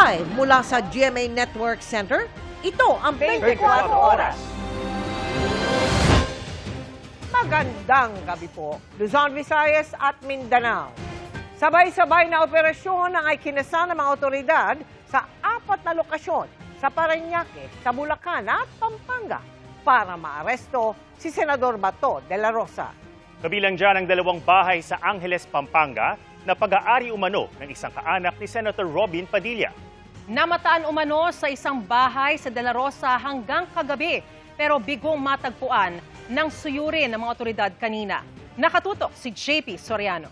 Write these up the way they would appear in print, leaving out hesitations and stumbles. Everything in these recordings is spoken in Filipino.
Live mula sa GMA Network Center, ito ang 24 Oras. Magandang gabi po, Luzon, Visayas at Mindanao. Sabay-sabay na operasyon ang ay kinasa ng mga otoridad sa 4 na lokasyon sa Parañaque, sa Bulacan at Pampanga para maaresto si Senador Bato de la Rosa. Kabilang dyan ang 2 bahay sa Angeles, Pampanga na pag-aari umano ng isang kaanak ni Senator Robin Padilla. Namataan umano sa isang bahay sa De La Rosa hanggang kagabi pero bigong matagpuan ng suyuri ng mga otoridad kanina. Nakatutok si JP Soriano.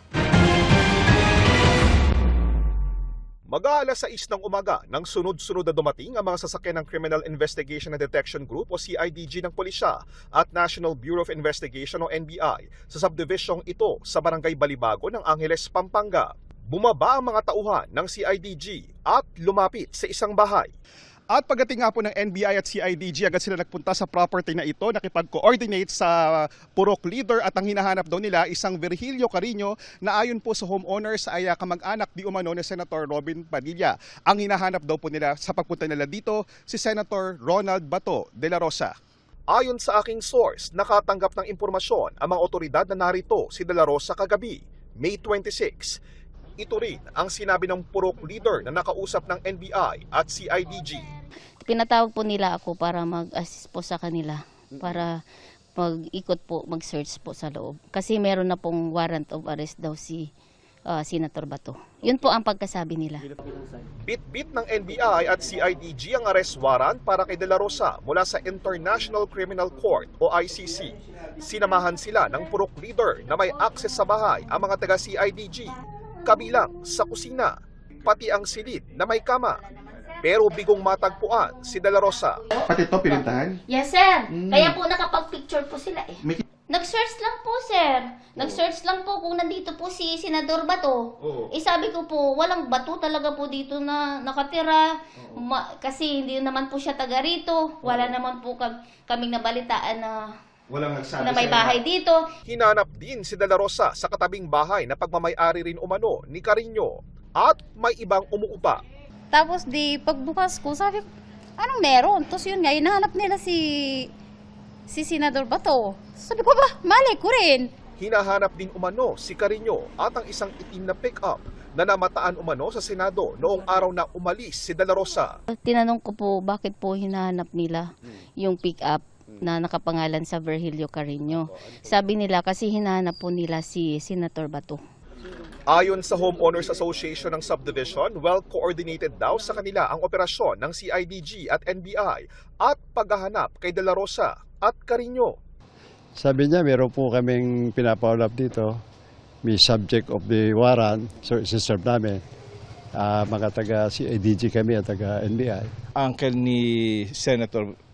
Mag-aalas 6 ng umaga nang sunod-sunod na dumating ang mga sasakyan ng Criminal Investigation and Detection Group o CIDG ng Pulisya at National Bureau of Investigation o NBI sa subdivisyong ito sa Barangay Balibago ng Angeles, Pampanga. Bumaba ang mga tauhan ng CIDG at lumapit sa isang bahay. At pagdating nga po ng NBI at CIDG, agad sila nagpunta sa property na ito, nakipag-coordinate sa purok leader at ang hinahanap daw nila isang Virgilio Carino na ayon po sa homeowners ay kamag-anak di umano ni Senator Robin Padilla. Ang hinahanap daw po nila sa pagpunta nila dito si Senator Ronald Bato de la Rosa. Ayon sa aking source, nakatanggap ng impormasyon ang mga otoridad na narito si de la Rosa kagabi, May 26. Ito rin ang sinabi ng purok leader na nakausap ng NBI at CIDG. Pinatawag po nila ako para mag-assist po sa kanila, para mag-ikot po, mag-search po sa loob. Kasi meron na pong warrant of arrest daw si Senator Bato. Yun po ang pagkasabi nila. Bit-bit ng NBI at CIDG ang arrest warrant para kay De La Rosa mula sa International Criminal Court o ICC. Sinamahan sila ng purok leader na may access sa bahay ang mga taga-CIDG. Kabilang sa kusina, pati ang silid na may kama. Pero bigong matagpuan si De La Rosa. Pati ito pinintahan? Yes, sir. Kaya po nakapag-picture po sila eh. Nag-search lang po, sir. Nag-search lang po kung nandito po si Senador Bato. Sabi ko po, walang bato talaga po dito na nakatira. Kasi hindi naman po siya taga rito. Wala naman po kaming nabalitaan na may bahay dito. Hinanap din si De La Rosa sa katabing bahay na pagmamay-ari rin umano ni Carino at may ibang umuupa. Tapos di pagbukas ko, sabi ko, anong meron? Tapos yun nga, hinahanap nila si Senador Bato. Sabi ko ba, mali ko rin. Hinahanap din umano si Carino at ang isang itim na pick-up na namataan umano sa Senado noong araw na umalis si De La Rosa. Tinanong ko po, bakit po hinahanap nila yung pick-up na nakapangalan sa Virgilio Carino. Sabi nila kasi hinahanap po nila si Senator Bato. Ayon sa Homeowners Association ng Subdivision, well-coordinated daw sa kanila ang operasyon ng CIDG at NBI at paghahanap kay De La Rosa at Carino. Sabi niya, meron po kaming pinapaulap dito. May subject of the warrant, so isi-serve namin. Mga taga-CIDG kami at taga-NBI. Uncle ni Senator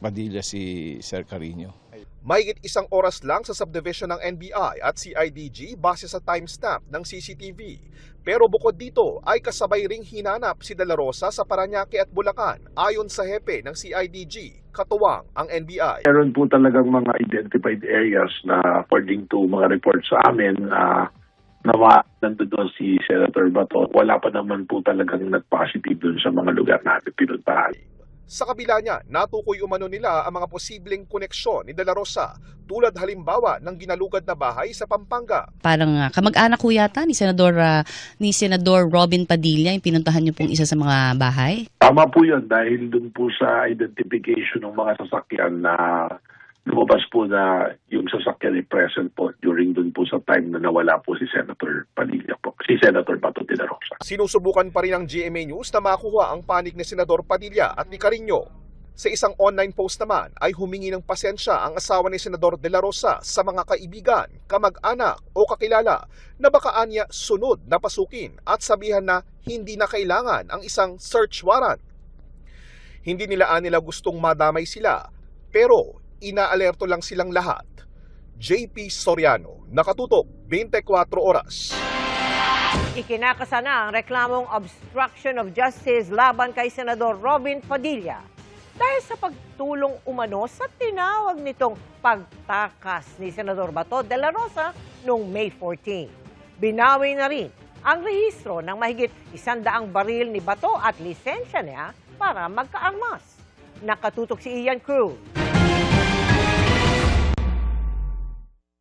Padilla si Sir Carino. Mahigit 1 oras lang sa subdivision ng NBI at CIDG base sa timestamp ng CCTV. Pero bukod dito ay kasabay ring hinanap si De La Rosa sa Parañaque at Bulacan ayon sa hepe ng CIDG, katuwang ang NBI. Meron po talagang mga identified areas na according to mga reports sa amin na nandun si Senator Bato. Wala pa naman po talagang nag-positive dun sa mga lugar natin pinuntahan. Sa kabila niya, natukoy umano nila ang mga posibleng koneksyon ni De La Rosa tulad halimbawa ng ginalugad na bahay sa Pampanga. Parang kamag-anak ko yata ni Senador Robin Padilla yung pinuntahan niyo pong isa sa mga bahay? Tama po yun dahil dun po sa identification ng mga sasakyan na lumabas po na yung sasakyan ay present po during dun po sa time na nawala po si Senator Padilla po, si Senator Bato de la Rosa. Sinusubukan pa rin ng GMA News na makuha ang panig ni Senador Padilla at ni Carino. Sa isang online post naman ay humingi ng pasensya ang asawa ni Senador de la Rosa sa mga kaibigan, kamag-anak o kakilala na baka anya sunod na pasukin at sabihan na hindi na kailangan ang isang search warrant. Hindi nila gustong madamay sila pero inaalerto lang silang lahat. JP Soriano, nakatutok 24 Oras. Ikinakasa na ang reklamong obstruction of justice laban kay Senador Robin Padilla dahil sa pagtulong umano sa tinawag nitong pagtakas ni Senador Bato de la Rosa noong May 14. Binawi na rin ang rehistro ng mahigit 100 baril ni Bato at lisensya niya para magkaarmas. Nakatutok si Ian Cruz.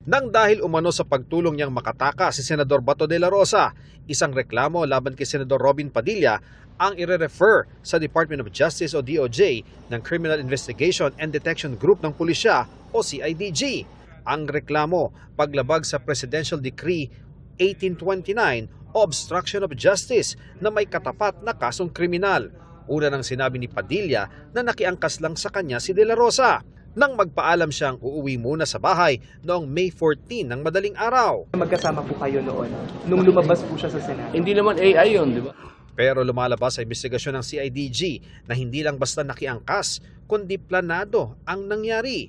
Nang dahil umano sa pagtulong niyang makataka si Senador Bato de la Rosa, isang reklamo laban kay Senador Robin Padilla ang ire-refer sa Department of Justice o DOJ ng Criminal Investigation and Detection Group ng Pulisya o CIDG. Ang reklamo, paglabag sa Presidential Decree 1829 o obstruction of justice na may katapat na kasong kriminal. Una nang sinabi ni Padilla na nakiangkas lang sa kanya si De La Rosa nang magpaalam siyang uuwi muna sa bahay noong May 14 ng madaling araw. Magkasama po kayo noon nung lumabas po siya sa Senado. Hindi naman AI yun, di ba? Pero lumalabas sa investigasyon ng CIDG na hindi lang basta nakiangkas, kundi planado ang nangyari.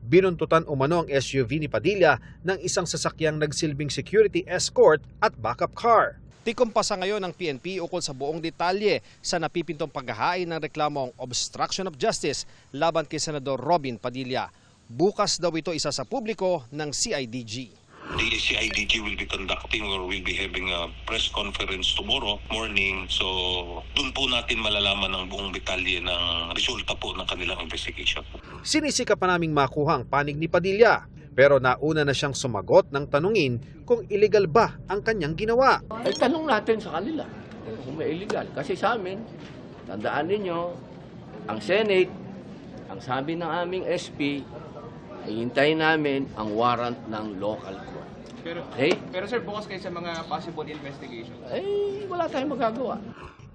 Binuntutan umano ang SUV ni Padilla ng isang sasakyang nagsilbing security escort at backup car. Tikumpasa ngayon ng PNP ukol sa buong detalye sa napipintong paghahain ng reklamong obstruction of justice laban kay Senador Robin Padilla. Bukas daw ito isa sa publiko ng CIDG. The CIDG will be conducting or will be having a press conference tomorrow morning. So, doon po natin malalaman ang buong detalye ng resulta po ng kanilang investigation. Sinisika pa naming makuha ang panig ni Padilla. Pero nauna na siyang sumagot ng tanungin kung illegal ba ang kanyang ginawa. Ay tanong natin sa kanila kung may illegal. Kasi sa amin, tandaan ninyo, ang Senate, ang sabi ng aming SP, ay hintayin namin ang warrant ng local court. Pero sir, bukas kayo sa mga possible investigation. Ay wala tayong magagawa.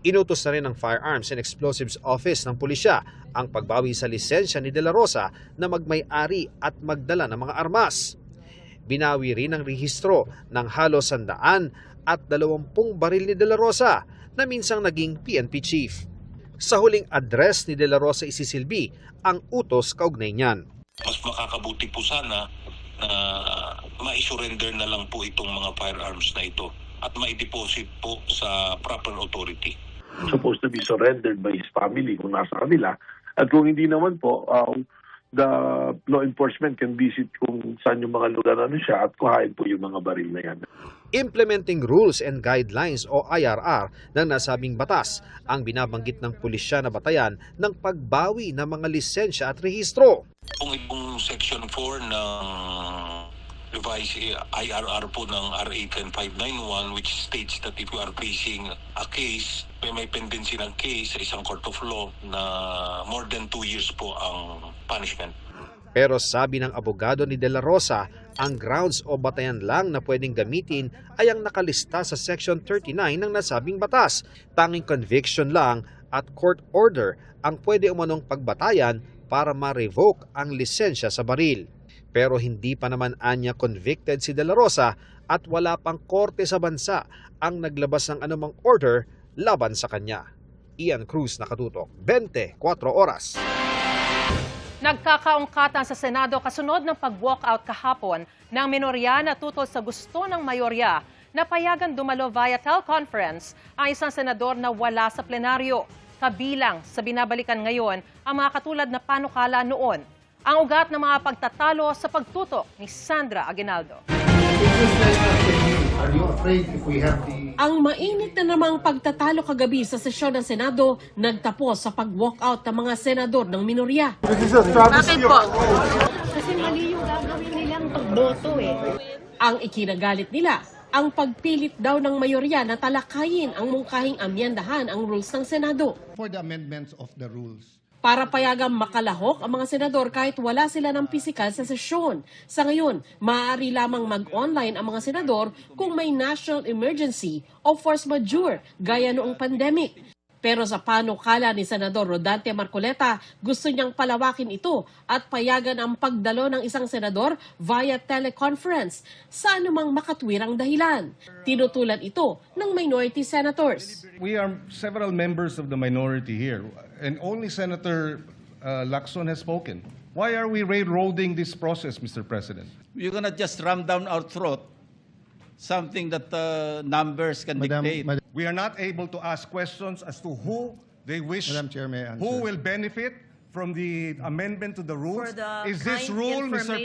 Inutos na rin ng Firearms and Explosives Office ng Pulisya ang pagbawi sa lisensya ni De La Rosa na magmay-ari at magdala ng mga armas. Binawi rin ang rehistro ng halos 100 at 20 baril ni De La Rosa na minsang naging PNP chief. Sa huling address ni De La Rosa isisilbi ang utos kaugnay niyan. Mas makakabuti po sana na ma-surrender na lang po itong mga firearms na ito at ma-deposit po sa proper authority. Supposed to be surrendered by his family kung nasa kanila. At kung hindi naman po, the law enforcement can visit kung saan yung mga lugar na siya at kuhain po yung mga baril na yan. Implementing Rules and Guidelines o IRR ng nasabing batas ang binabanggit ng pulisya na batayan ng pagbawi ng mga lisensya at rehistro. Kung itong Section 4 ng revised IRR po ng RA 10591 which states that if you are facing a case, may pendency ng case sa isang court of law na more than 2 years po ang punishment. Pero sabi ng abogado ni De La Rosa, ang grounds o batayan lang na pwedeng gamitin ay ang nakalista sa Section 39 ng nasabing batas. Tanging conviction lang at court order ang pwede umanong pagbatayan para ma-revoke ang lisensya sa baril. Pero hindi pa naman anya convicted si De La Rosa at wala pang korte sa bansa ang naglabas ng anumang order laban sa kanya. Ian Cruz, Nakatutok, 24 Oras. Nagkakaungkatan sa Senado kasunod ng pag-walkout kahapon ng minorya na tutol sa gusto ng mayorya na payagan dumalo via teleconference ang isang senador na wala sa plenaryo. Kabilang sa binabalikan ngayon ang mga katulad na panukala noon. Ang ugat ng mga pagtatalo sa pagtutok ni Sandra Aguinaldo. Ang mainit na namang pagtatalo kagabi sa sesyon ng Senado nagtapos sa pag-walkout ng mga senador ng minorya. Bakit po? Kasi mali yung gagawin nilang pagboto eh. Ang ikinagalit nila, ang pagpilit daw ng mayorya na talakayin ang mungkahing amyendahan ang rules ng Senado. For the amendments of the rules. Para payagang makalahok ang mga senador kahit wala sila ng pisikal sa sesyon. Sa ngayon, maaari lamang mag-online ang mga senador kung may national emergency o force majeure gaya noong pandemic. Pero sa panukala ni Senador Rodante Marcoleta, gusto niyang palawakin ito at payagan ang pagdalo ng isang senador via teleconference sa anumang makatwirang dahilan. Tinutulan ito ng minority senators. We are several members of the minority here, and only Senator Lacson has spoken. Why are we railroading this process, Mr. President? You're gonna just ram down our throat something that numbers can dictate. We are not able to ask questions as to who they wish, who will benefit from the amendment to the rules. Is this rule, Mr.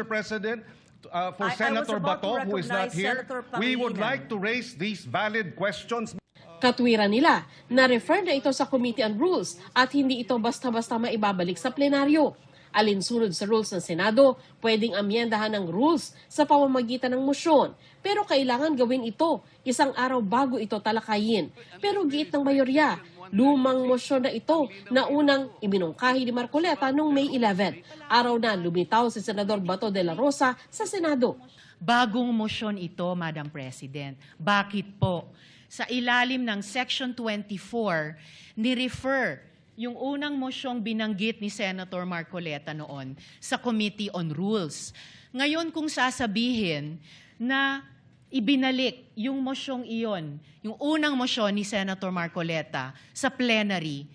President, for I was Senator about to Bato, who is not recognize here. Senator We would Pangilinan. like to raise these valid questions. Katwiran nila, na-refer na ito sa Committee on Rules at hindi ito basta-basta maibabalik sa plenaryo. Alinsunod sa rules ng Senado, pwedeng amyendahan ng rules sa pamamagitan ng motion. Pero kailangan gawin ito isang araw bago ito talakayin. Pero giit ng mayorya, lumang motion na ito na unang iminungkahi ni Marcoleta noong May 11, araw na lumitaw si Senador Bato de la Rosa sa Senado. Bagong motion ito, Madam President. Bakit po? Sa ilalim ng Section 24, ni-refer yung unang mosyong binanggit ni Senator Marcoleta noon sa Committee on Rules. Ngayon kung sasabihin na ibinalik yung mosyong iyon, yung unang mosyon ni Senator Marcoleta sa plenary,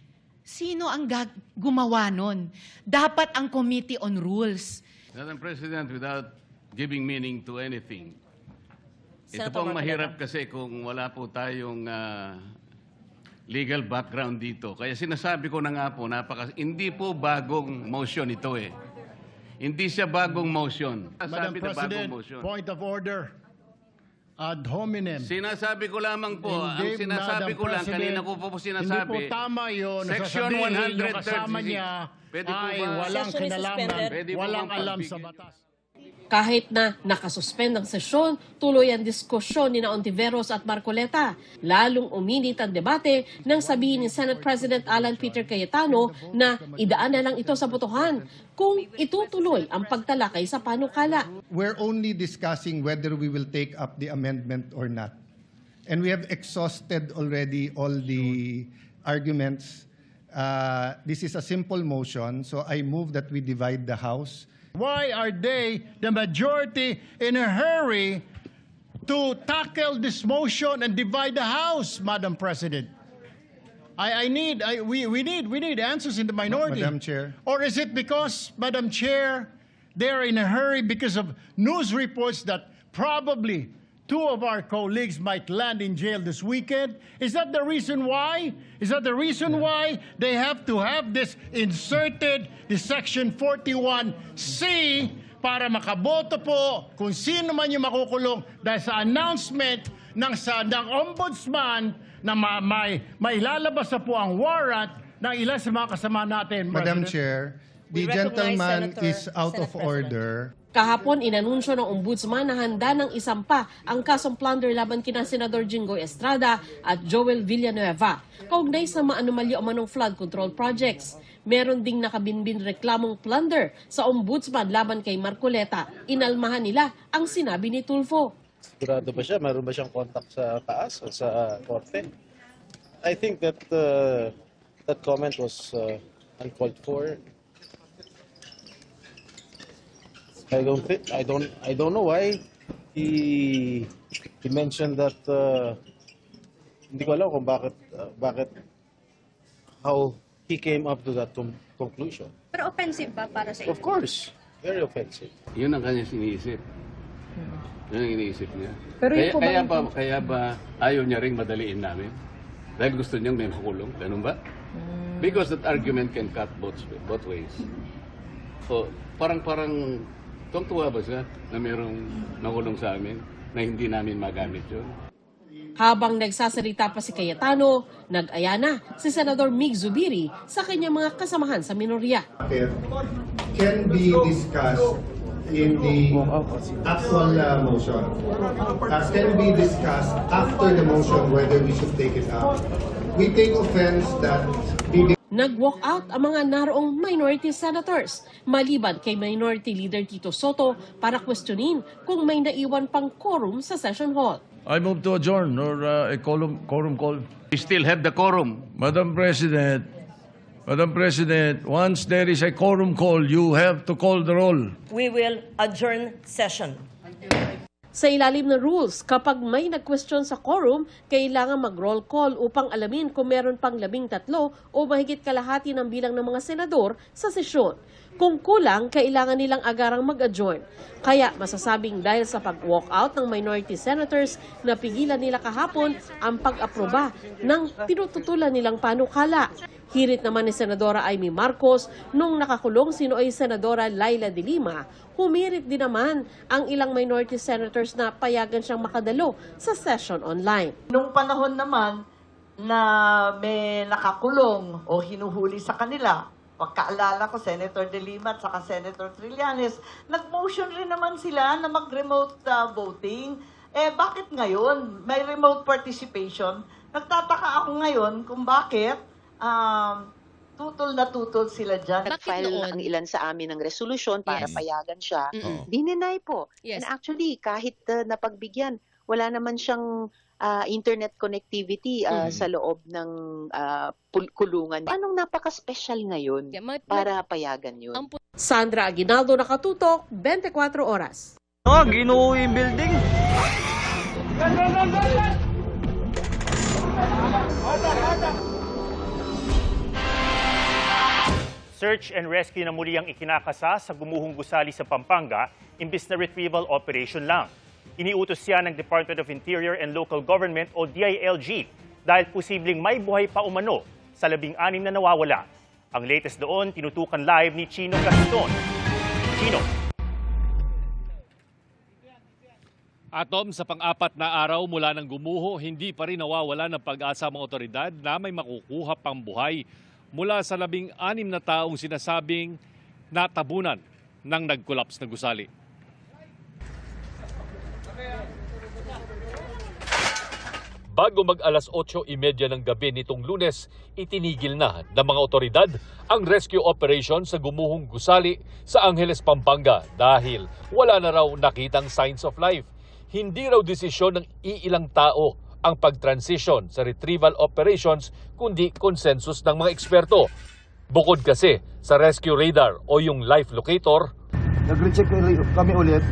sino ang gumawa nun? Dapat ang Committee on Rules. Madam President, without giving meaning to anything, ito Senator pong Marcoleta. mahirap kasi kung wala po tayong legal background dito. Kaya sinasabi ko na nga po, hindi po bagong motion ito eh. Hindi siya bagong motion. Madam Sabi na bagong President, motion. point of order. Ad hominem. Sinasabi ko lamang po, ang Hindi, sinasabi Madam ko lang, President, kanina ko po sinasabi. Hindi po tama yun. Section Nasasabihin yung 136. kasama niya Pwede po ay ba- walang Session is kinalaman, suspended. Pwede po walang bang alam sa pagbigyan? batas. Kahit na nakasuspend ang sesyon, tuloy ang diskusyon ni Ontiveros at Marcoleta. Lalong uminit ang debate nang sabihin ni Senate President Alan Peter Cayetano na idaan na lang ito sa botohan kung itutuloy ang pagtalakay sa panukala. We're only discussing whether we will take up the amendment or not. And we have exhausted already all the arguments. This is a simple motion, so I move that we divide the House. Why are they, the majority, in a hurry to tackle this motion and divide the House, Madam President? We need answers in the minority. Madam Chair. Or is it because, Madam Chair, they're in a hurry because of news reports that probably two of our colleagues might land in jail this weekend? Is that the reason why? Is that the reason why they have to have this inserted, the Section 41C, para makaboto po kung sino man yung makukulong dahil sa announcement ng ombudsman na may lalabas na po ang warrant ng ilan sa mga kasama natin. Madam President. Chair, the gentleman is out of order. Kahapon, inanunsyo ng ombudsman na handa ng isampa ang kasong plunder laban kina Senador Jinggoy Estrada at Joel Villanueva, kaugnay sa maanomalya o manong flood control projects. Meron ding nakabinbin reklamong plunder sa ombudsman laban kay Marcoleta. Inalmahan nila ang sinabi ni Tulfo. Sigurado ba siya? Meron ba siyang contact sa taas o sa korte? I think that that comment was uncalled for. I don't know why he mentioned that. Hindi ko alam kung bakit how he came up to that conclusion. Pero offensive ba para sa Of course, very offensive. Yun ang kanyang iniisip. Yun ang iniisip niya. Pero yun po Kaya ba ayaw niya ring madaliin namin? Dahil gusto niyang may makulong. Ganun ba? Because that argument can cut both ways. So, parang tuwa ba siya na mayroong nakulong sa amin na hindi namin magamit yun? Habang nagsasalita pa si Cayetano, nag-aya na si Senador Mig Zubiri sa kanyang mga kasamahan sa minorya. Can be discussed in the actual motion. Can be discussed after the motion whether we should take it up. We take offense that Nag-walk out ang mga naroong minority senators, maliban kay Minority Leader Tito Soto para questionin kung may naiwan pang quorum sa session hall. I move to adjourn or a quorum call. We still have the quorum. Madam President, once there is a quorum call, you have to call the roll. We will adjourn session. Sa ilalim ng rules, kapag may nag-question sa quorum, kailangan mag-roll call upang alamin kung meron pang 13 o mahigit kalahati ng bilang ng mga senador sa sesyon. Kung kulang, kailangan nilang agarang mag-adjourn. Kaya masasabing dahil sa pag-walkout ng minority senators, napigilan nila kahapon ang pag-aproba ng tinututulan nilang panukala. Hirit naman ni Senadora Amy Marcos nung nakakulong sinoy Senadora Laila de Lima humirit din naman ang ilang minority senators na payagan siyang makadalo sa session online. Nung panahon naman na may nakakulong o hinuhuli sa kanila, pagkaalala ko, Senator De Lima at saka Senator Trillanes, nag-motion rin naman sila na mag-remote voting. Bakit ngayon may remote participation? Nagtataka ako ngayon kung bakit tutol na tutol sila dyan. Nag-file ang ilan sa amin ng resolution para payagan siya. Dininay po. And actually, kahit napagbigyan, wala naman siyang internet connectivity sa loob ng kulungan. Anong napaka-special ngayon para payagan yun? Sandra Aguinaldo, Nakatutok, 24 Oras. Ginuho yung building. Search and rescue na muli ang ikinakasa sa gumuhong gusali sa Pampanga, imbis na retrieval operation lang. Iniutos siya ng Department of Interior and Local Government o DILG dahil posibleng may buhay pa umano sa 16 na nawawala. Ang latest doon, tinutukan live ni Chino Gaston. Chino. Atom, sa pang-apat na araw mula ng gumuho, hindi pa rin nawawala ng pag-asa ang otoridad na may makukuha pang buhay mula sa 16 na taong sinasabing natabunan ng nag-collapse na gusali. Bago mag-alas 8:30 ng gabi nitong Lunes, itinigil na ng mga otoridad ang rescue operation sa gumuhong gusali sa Angeles, Pampanga dahil wala na raw nakitang signs of life. Hindi raw desisyon ng iilang tao ang pag-transition sa retrieval operations kundi consensus ng mga eksperto. Bukod kasi sa rescue radar o yung life locator, nag-recheck kami ulit,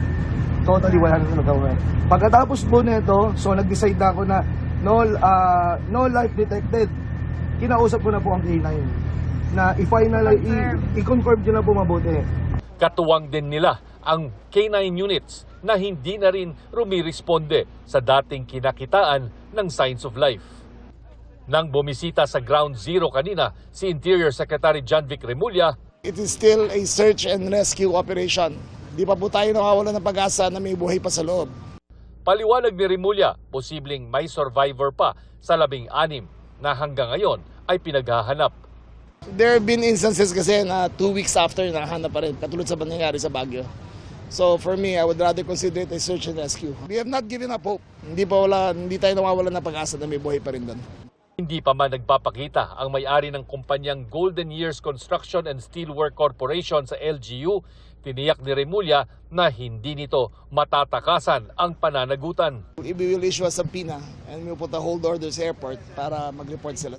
totally wala nang nagawin. Pagkatapos po nito, so nag-decide na ako na no life detected. Kinausap ko na po ang K9 na i-confirm nyo na po mabuti. katuwang din nila ang K9 units na hindi na rin rumiresponde sa dating kinakitaan ng signs of life. Nang bumisita sa Ground Zero kanina, si Interior Secretary John Vic Remulla, it is still a search and rescue operation. Di pa po tayo nakawalan ng pag-asa na may buhay pa sa loob. Paliwanag ni Remulla, posibleng may survivor pa sa 16 na hanggang ngayon ay pinaghahanap. There have been instances kasi na 2 weeks after nakahanap pa rin, katulad sa nangyari sa Baguio. So for me, I would rather consider it a search and rescue. We have not given up hope. Hindi tayo nawawalan ng pag-asa na may buhay pa rin doon. Hindi pa man nagpapakita ang may-ari ng kumpanyang Golden Years Construction and Steelwork Corporation sa LGU, tiniyak ni Remulla na hindi nito matatakasan ang pananagutan. We will issue a subpoena and we will put a hold order sa airport para mag-report sila.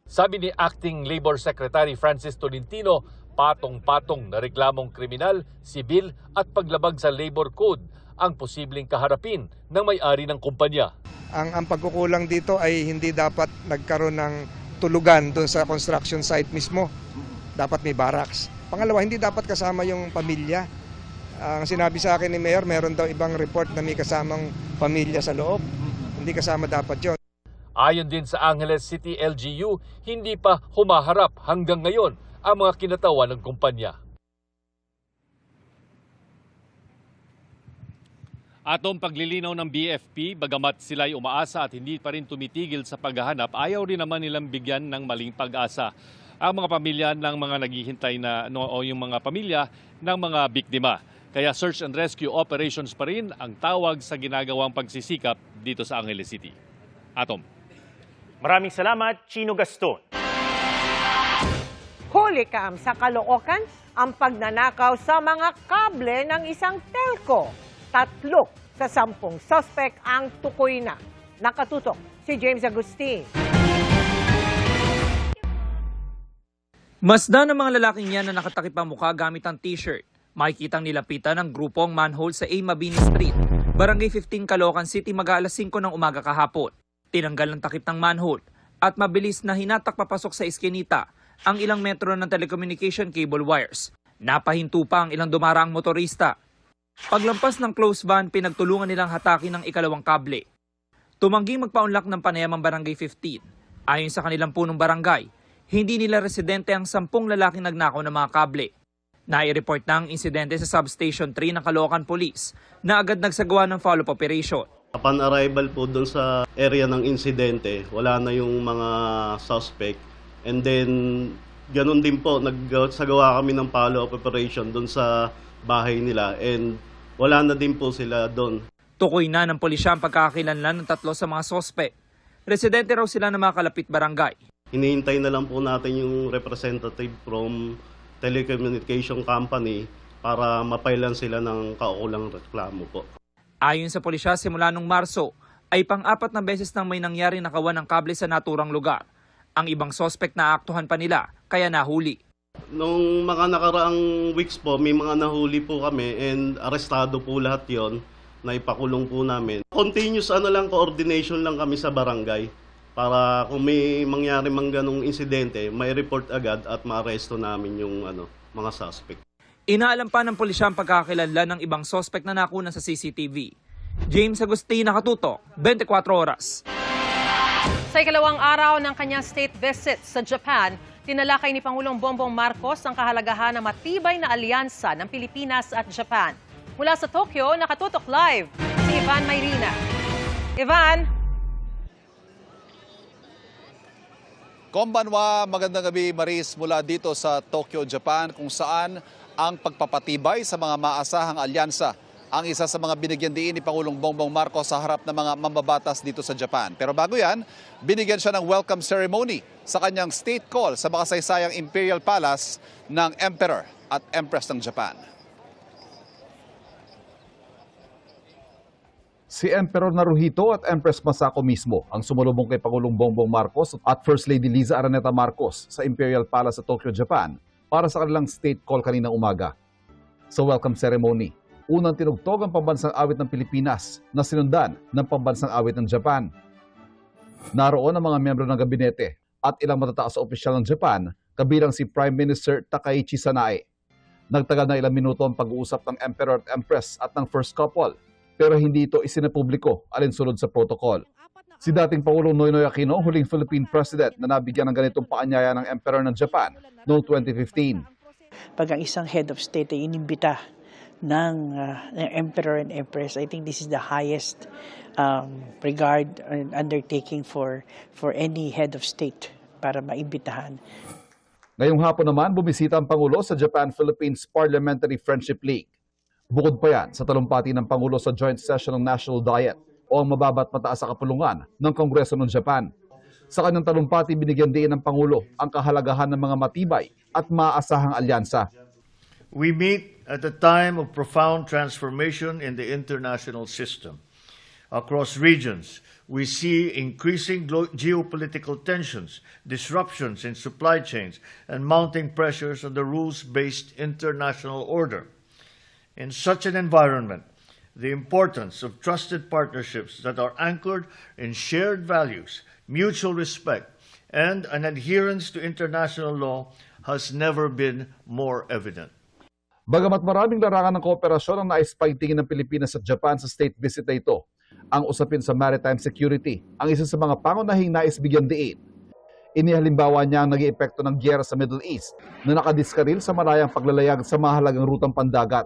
Sabi ni Acting Labor Secretary Francis Tolentino, patong-patong na reklamong kriminal, sibil at paglabag sa labor code ang posibleng kaharapin ng may-ari ng kumpanya. Ang pagkukulang dito ay hindi dapat nagkaroon ng tulugan doon sa construction site mismo. Dapat may barracks. Pangalawa, hindi dapat kasama yung pamilya. Ang sinabi sa akin ni Mayor, meron daw ibang report na may kasamang pamilya sa loob. Hindi kasama dapat yun. Ayon din sa Angeles City LGU, hindi pa humaharap hanggang ngayon ang mga kinatawan ng kumpanya. Atong paglilinaw ng BFP, bagamat sila'y umaasa at hindi pa rin tumitigil sa paghahanap, ayaw rin naman nilang bigyan ng maling pag-asa ang mga pamilya ng mga naghihintay o yung mga pamilya ng mga biktima. Kaya search and rescue operations pa rin ang tawag sa ginagawang pagsisikap dito sa Angeles City. Atom. Maraming salamat, Chino Gaston. Huli kam sa Caloocan ang pagnanakaw sa mga kable ng isang telco. 3 sa 10 suspect ang tukoy na. Nakatutok si James Agustin. Masdan ng mga lalaking yan na nakatakip ang mukha gamit ang t-shirt. Makikitang nilapitan ng grupong manhole sa A. Mabini Street, Barangay 15, Caloocan City, mag-aalas 5 ng umaga kahapon. Tinanggal ng takip ng manhole at mabilis na hinatak papasok sa iskinita ang ilang metro ng telecommunication cable wires. Napahinto pa ang ilang dumaraang motorista. Paglampas ng close van, pinagtulungan nilang hatakin ng ikalawang kable. Tumangging magpaunlak ng panayam ang Barangay 15. Ayon sa kanilang punong barangay, hindi nila residente ang 10 lalaking nagnakaw ng mga kable. Nai-report na ang insidente sa Substation 3 ng Caloocan Police na agad nagsagawa ng follow-up operation. Upon arrival po doon sa area ng insidente, wala na yung mga suspect. And then, ganun din po, nagsagawa kami ng follow-up operation doon sa bahay nila. And wala na din po sila doon. Tukoy na ng pulisya ang pagkakakilanlan ng 3 sa mga suspect. Residente raw sila ng mga kalapit barangay. Hinihintay na lang po natin yung representative from telecommunication company para mapailan sila ng kaukulang reklamo po. Ayon sa pulisya, simula nung Marso, ay pang-4 na beses nang may nangyari nakawan ng kable sa naturang lugar. Ang ibang suspect na aaktuhan pa nila, kaya nahuli. Nung mga nakaraang weeks po, may mga nahuli po kami and arestado po lahat yon, na ipakulong po namin. Continuous coordination lang kami sa barangay para kung may mangyari mang ganong insidente, may report agad at maaresto namin yung mga suspect. Inaalam pa ng pulisya ang pagkakakilanlan ng ibang suspect na nakuna sa CCTV. James Agustin, Nakatutok, 24 Oras. Sa ikalawang araw ng kanyang state visit sa Japan, tinalakay ni Pangulong Bongbong Marcos ang kahalagahan ng matibay na alyansa ng Pilipinas at Japan. Mula sa Tokyo, Nakatutok Live, si Ivan Mayrina. Ivan? Konbanwa, magandang gabi Maris mula dito sa Tokyo, Japan, kung saan ang pagpapatibay sa mga maasahang alyansa ang isa sa mga binigyan diin ni Pangulong Bongbong Marcos sa harap ng mga mambabatas dito sa Japan. Pero bago yan, binigyan siya ng welcome ceremony sa kanyang state call sa makasaysayang Imperial Palace ng Emperor at Empress ng Japan. Si Emperor Naruhito at Empress Masako mismo ang sumalubong kay Pangulong Bongbong Marcos at First Lady Liza Araneta Marcos sa Imperial Palace sa Tokyo, Japan para sa kanilang state call kaninang umaga. Sa welcome ceremony, unang tinugtog ang pambansang awit ng Pilipinas na sinundan ng pambansang awit ng Japan. Naroon ang mga miyembro ng gabinete at ilang matataas na opisyal ng Japan kabilang si Prime Minister Takaichi Sanae. Nagtagal na ilang minuto ang pag-uusap ng Emperor at Empress at ng first couple, pero hindi ito isinapubliko alinsunod sa protocol. Si dating Pangulong Noynoy Aquino, huling Philippine President na nabigyan ng ganitong paanyaya ng Emperor ng Japan noong 2015. Pag ang isang head of state ay inimbita ng Emperor and Empress, I think this is the highest regard and undertaking for any head of state para maimbitahan. Ngayong hapon naman, bumisita ang Pangulo sa Japan-Philippines Parliamentary Friendship League. Bukod pa yan sa talumpati ng Pangulo sa joint session ng National Diet o ang mababa't mataas sa kapulungan ng Kongreso ng Japan. Sa kanyang talumpati, binigyan din ng Pangulo ang kahalagahan ng mga matibay at maaasahang alyansa. We meet at a time of profound transformation in the international system. Across regions, we see increasing geopolitical tensions, disruptions in supply chains, and mounting pressures on the rules-based international order. In such an environment, the importance of trusted partnerships that are anchored in shared values, mutual respect, and an adherence to international law has never been more evident. Bagamat maraming larangan ng kooperasyon ang naispaitingin ng Pilipinas at Japan sa state visit na ito, ang usapin sa maritime security ang isa sa mga pangunahing naisbigyan diin. Inihalimbawa niya ang naging epekto ng giyera sa Middle East na nakadiskaril sa malayang paglalayag sa mahalagang rutang pandagat.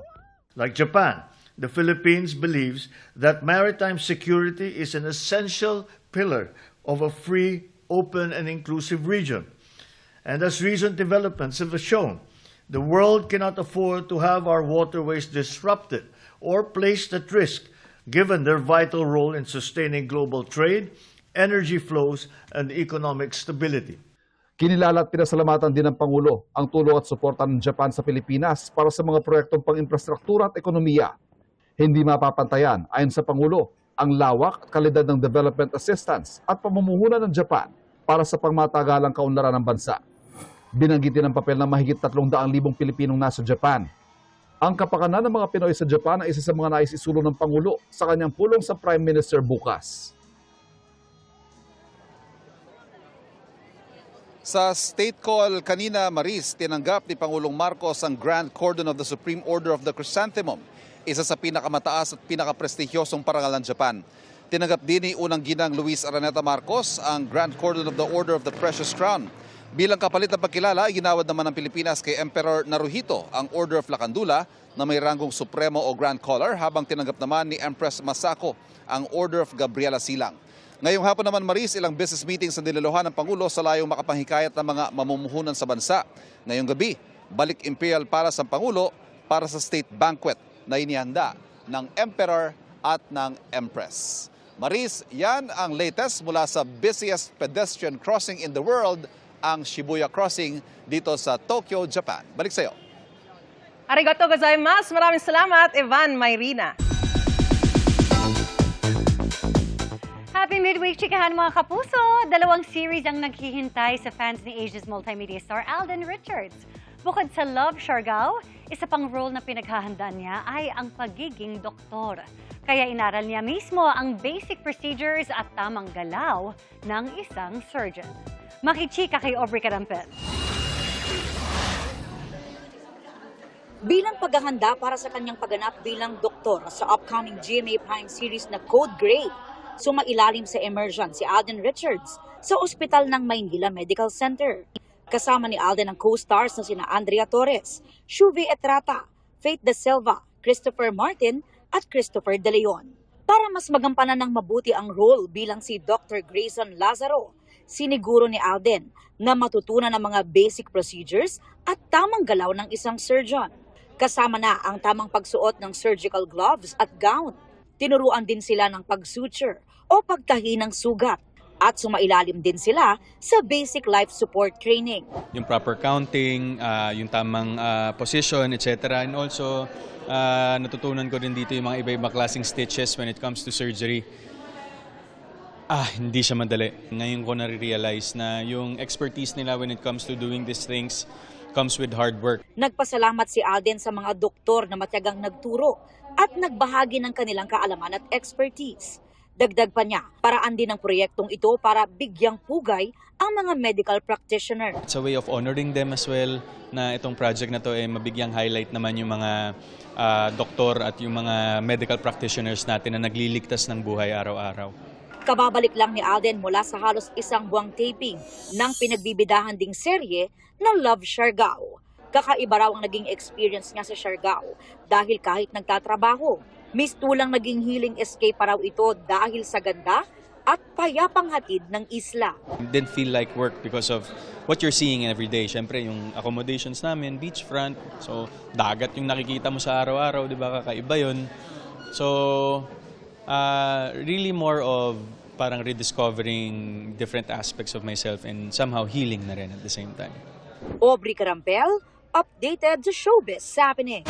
Like Japan, the Philippines believes that maritime security is an essential pillar of a free, open, and inclusive region. And as recent developments have shown, the world cannot afford to have our waterways disrupted or placed at risk, given their vital role in sustaining global trade, energy flows, and economic stability. Kinilala at pinasalamatan din ng Pangulo ang tulong at suporta ng Japan sa Pilipinas para sa mga proyektong pang-infrastruktura at ekonomiya. Hindi mapapantayan, ayon sa Pangulo, ang lawak at kalidad ng development assistance at pamumuhunan ng Japan para sa pangmatagalang kaunlaran ng bansa. Binanggitin ang papel ng mahigit 300,000 Pilipinong nasa Japan. Ang kapakanan ng mga Pinoy sa Japan ay isa sa mga nais isulong ng Pangulo sa kanyang pulong sa Prime Minister bukas. Sa state call kanina, Maris, tinanggap ni Pangulong Marcos ang Grand Cordon of the Supreme Order of the Chrysanthemum, isa sa pinakamataas at pinakaprestigyosong parangal ng Japan. Tinanggap din ni unang ginang Luis Araneta Marcos ang Grand Cordon of the Order of the Precious Crown. Bilang kapalit ng pagkilala, ginawad naman ng Pilipinas kay Emperor Naruhito ang Order of Lacandula na may ranggong Supremo o Grand Collar, habang tinanggap naman ni Empress Masako ang Order of Gabriela Silang. Ngayong hapon naman, Maris, ilang business meetings ang diniluhan ng Pangulo sa layong makapanghikayat ng mga mamumuhunan sa bansa. Ngayong gabi, balik Imperial Palace ang Pangulo para sa state banquet na inihanda ng Emperor at ng Empress. Maris, yan ang latest mula sa busiest pedestrian crossing in the world, ang Shibuya Crossing dito sa Tokyo, Japan. Balik sa iyo. Arigato gozaimasu. Maraming salamat, Evan Mayrina. Happy midweek, chikahan mga kapuso! 2 series ang naghihintay sa fans ni Asia's multimedia star Alden Richards. Bukod sa Love, Siargao, isa pang role na pinaghahandaan niya ay ang pagiging doktor. Kaya inaral niya mismo ang basic procedures at tamang galaw ng isang surgeon. Makichika kay Aubrey Carampel. Bilang paghahanda para sa kanyang pagganap bilang doktor sa upcoming GMA Prime series na Code Gray, sumailalim sa immersion si Alden Richards sa ospital ng Maynila Medical Center. Kasama ni Alden ang co-stars na sina Andrea Torres, Shuvi Etrata, Faith De Silva, Christopher Martin at Christopher De Leon. Para mas magampanan ng mabuti ang role bilang si Dr. Grayson Lazaro, siniguro ni Alden na matutunan ang mga basic procedures at tamang galaw ng isang surgeon. Kasama na ang tamang pagsuot ng surgical gloves at gown. Tinuruan din sila ng pag-suture o pagtahi ng sugat at sumailalim din sila sa basic life support training. Yung proper counting, yung tamang position, etc. And also, natutunan ko din dito yung mga iba-ibang klaseng stitches when it comes to surgery. Hindi siya madali. Ngayon ko na-realize na yung expertise nila when it comes to doing these things comes with hard work. Nagpasalamat si Alden sa mga doktor na matyagang nagturo at nagbahagi ng kanilang kaalaman at expertise. Dagdag pa niya, paraan din ng proyektong ito para bigyang pugay ang mga medical practitioner. It's a way of honoring them as well, na itong project na to mabigyang highlight naman yung mga doktor at yung mga medical practitioners natin na nagliligtas ng buhay araw-araw. Kababalik lang ni Alden mula sa halos 1 buwang taping ng pinagbibidahan ding serye na Love, Siargao. Kakaiba raw ang naging experience niya sa Siargao dahil kahit nagtatrabaho, mistulang naging healing escape pa raw ito dahil sa ganda at payapang hatid ng isla. It didn't feel like work because of what you're seeing every day. Siyempre, yung accommodations namin, beachfront, so dagat yung nakikita mo sa araw-araw, di ba, kakaiba yun. So, really more of parang rediscovering different aspects of myself and somehow healing na rin at the same time. Aubrey Carampel, updated sa Showbiz Happening.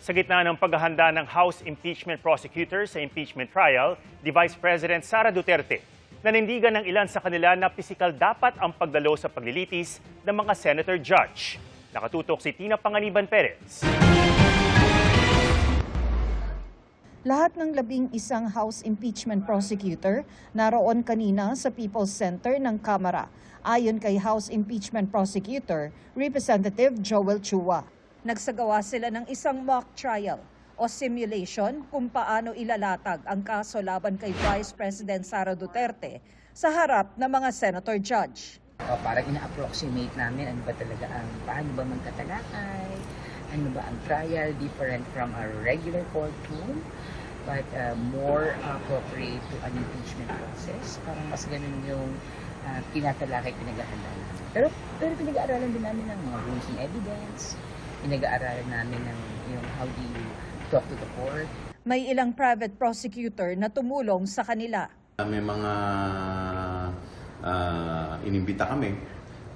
Sa gitna ng paghahanda ng House Impeachment Prosecutor sa impeachment trial, the Vice President Sara Duterte nanindigan ng ilan sa kanila na pisikal dapat ang pagdalo sa paglilitis ng mga senator judge. Nakatutok si Tina Panganiban Perez. Lahat ng 11 House Impeachment Prosecutor naroon kanina sa People's Center ng Kamara, ayon kay House Impeachment Prosecutor Representative Joel Chua. Nagsagawa sila ng isang mock trial o simulation kung paano ilalatag ang kaso laban kay Vice President Sara Duterte sa harap ng mga senator judge. Parang ina-approximate namin ano ba talaga paano ba magkatalakay, ano ba ang trial, different from a regular courtroom, but more appropriate to an impeachment process. Parang mas ganun yung tinatalakay, pinag-aaralan namin. Pero pinag-aaralan din namin ng mga rules and evidence, pinag-aaralan namin ng yung how do you talk to the court. May ilang private prosecutor na tumulong sa kanila. May mga inimbita kami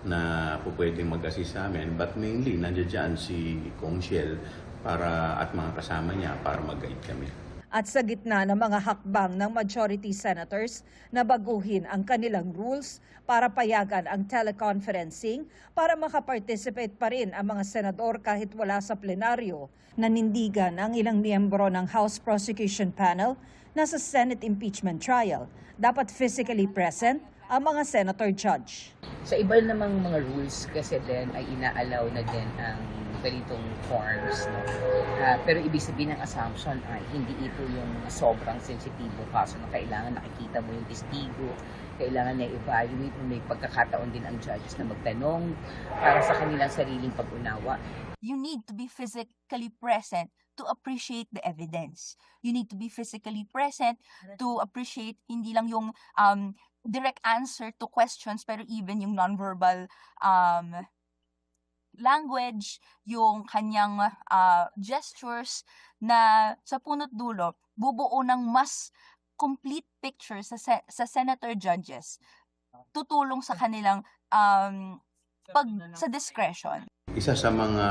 na pwedeng mag-assist sa amin, but mainly nandiyan si Kong Shell at mga kasama niya para mag-guide kami. At sa gitna ng mga hakbang ng majority senators na baguhin ang kanilang rules para payagan ang teleconferencing para makaparticipate pa rin ang mga senador kahit wala sa plenaryo, nanindigan ang ilang miyembro ng House Prosecution Panel na sa Senate impeachment trial dapat physically present ang mga senator judge. Sa iba namang mga rules kasi din ay inaalaw na din ang ganitong forms. No? Pero ibig sabihin ng assumption ay hindi ito yung sobrang sensitibo kaso na kailangan nakikita mo yung testigo, kailangan na evaluate, may pagkakataon din ang judges na magtanong para sa kanilang sariling pag-unawa. You need to be physically present to appreciate the evidence. You need to be physically present to appreciate hindi lang yung direct answer to questions pero even yung nonverbal language, yung kanyang gestures na sa punot dulo bubuo ng mas complete picture sa senator judges. Tutulong sa kanilang sa discretion. Isa sa mga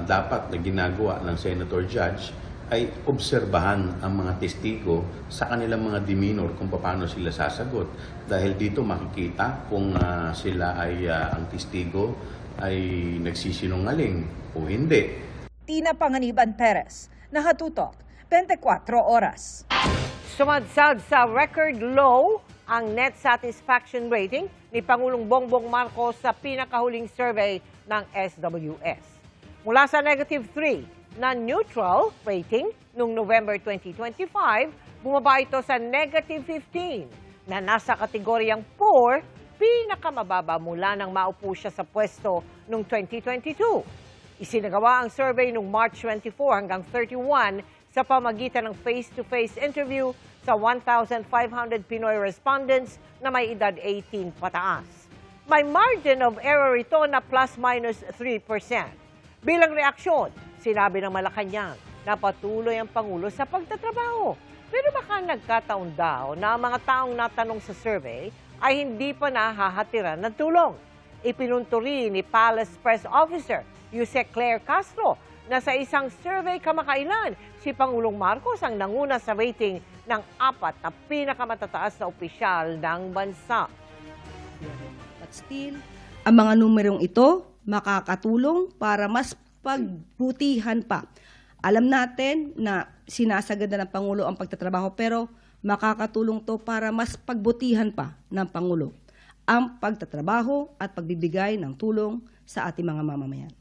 dapat na ginagawa ng senator judge ay obserbahan ang mga testigo sa kanilang mga demeanor kung paano sila sasagot. Dahil dito makikita kung sila ay ang testigo ay nagsisinungaling o hindi. Tina Panganiban Perez, nakatutok, 24 oras. Sumadsad sa record low ang net satisfaction rating ni Pangulong Bongbong Marcos sa pinakahuling survey ng SWS. Mula sa -3 na neutral rating noong November 2025, bumaba ito sa -15 na nasa kategoryang poor, pinakamababa mula nang maupo siya sa pwesto noong 2022. Isinagawa ang survey noong March 24 hanggang 31 sa pamagitan ng face-to-face interview sa 1,500 Pinoy respondents na may edad 18 pataas. May margin of error ito na ±3%. Bilang reaksyon, sinabi ng Malacanang na patuloy ang Pangulo sa pagtatrabaho. Pero baka nagkataon daw na ang mga taong natanong sa survey ay hindi pa nahahatiran ng tulong. Ipinunto rin ni Palace Press Officer Yusek Claire Castro na sa isang survey kamakailan, si Pangulong Marcos ang nanguna sa rating ng 4 na pinakamatataas na opisyal ng bansa. But still, ang mga numerong ito makakatulong para mas pagbutihan pa. Alam natin na sinasaganda ng Pangulo ang pagtatrabaho pero makakatulong to para mas pagbutihan pa ng Pangulo ang pagtatrabaho at pagbibigay ng tulong sa ating mga mamamayan.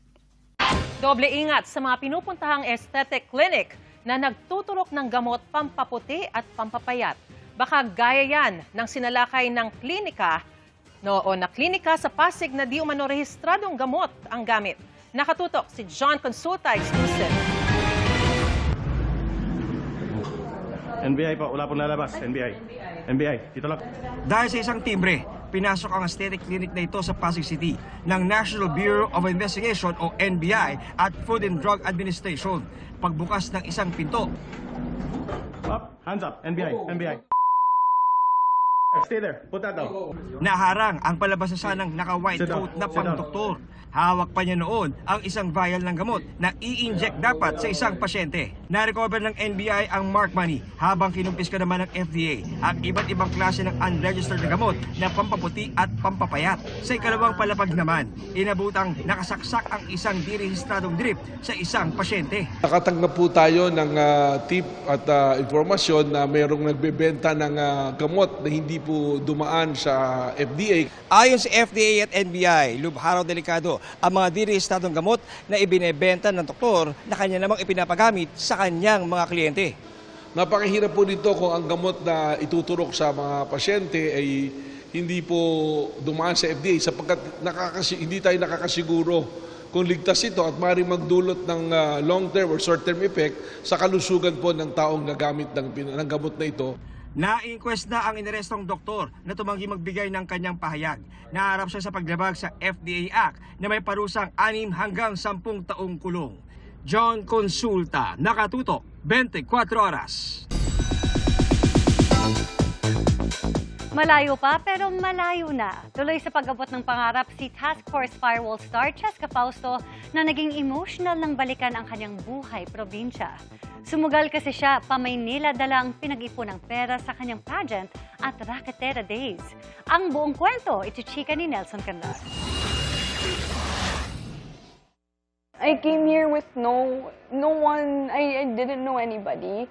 Doble ingat sa mga pinupuntahang aesthetic clinic na nagtuturok ng gamot pampaputi at pampapayat. Baka gaya yan ng sinalakay ng klinika na klinika sa Pasig na di umano rehistradong gamot ang gamit. Nakatutok si John Consulta, exclusive. NBI po, wala pong lalabas. NBI, dito lang. Dahil sa isang timbre, pinasok ang aesthetic clinic na ito sa Pasig City ng National Bureau of Investigation o NBI at Food and Drug Administration. Pagbukas ng isang pinto. Up, hands up, NBI. Stay there, put that down. Naharang ang palabas na sanang naka-white coat na pang-doktor. Hawak pa niya noon ang isang vial ng gamot na i-inject dapat sa isang pasyente. Na-recover ng NBI ang mark money habang kinumpiska naman ng FDA ang iba't ibang klase ng unregistered na gamot na pampaputi at pampapayat. Sa ikalawang palapag naman, inabutang nakasaksak ang isang direhistradong drip sa isang pasyente. Nakatanggap po tayo ng tip at informasyon na mayroong nagbebenta ng gamot na hindi po dumaan sa FDA. Ayon sa FDA at NBI, lubharaw delikado ang mga direhistradong gamot na ibinebenta ng doktor na kanya namang ipinapagamit sa kanyang mga kliyente. Napakahirap po nito kung ang gamot na ituturok sa mga pasyente ay hindi po dumaan sa FDA sapagkat hindi tayo nakakasiguro kung ligtas ito at maaaring magdulot ng long-term or short-term effect sa kalusugan po ng taong nagamit ng gamot na ito. Na-inquest na ang inarestong doktor na tumanggi magbigay ng kanyang pahayag. Naharap siya sa paglabag sa FDA Act na may parusang 6 hanggang 10 taong kulong. John Consulta, nakatutok, 24 oras. Malayo pa pero malayo na. Tuloy sa pag-abot ng pangarap si Task Force Firewall star Cheska Fausto na naging emotional ng balikan ang kanyang buhay probinsya. Sumugal kasi siya pa Maynila dala ang pinag-ipon ng pera sa kanyang pageant at Racketera Days. Ang buong kwento, itichika ni Nelson Canlar. I came here with no one, I didn't know anybody.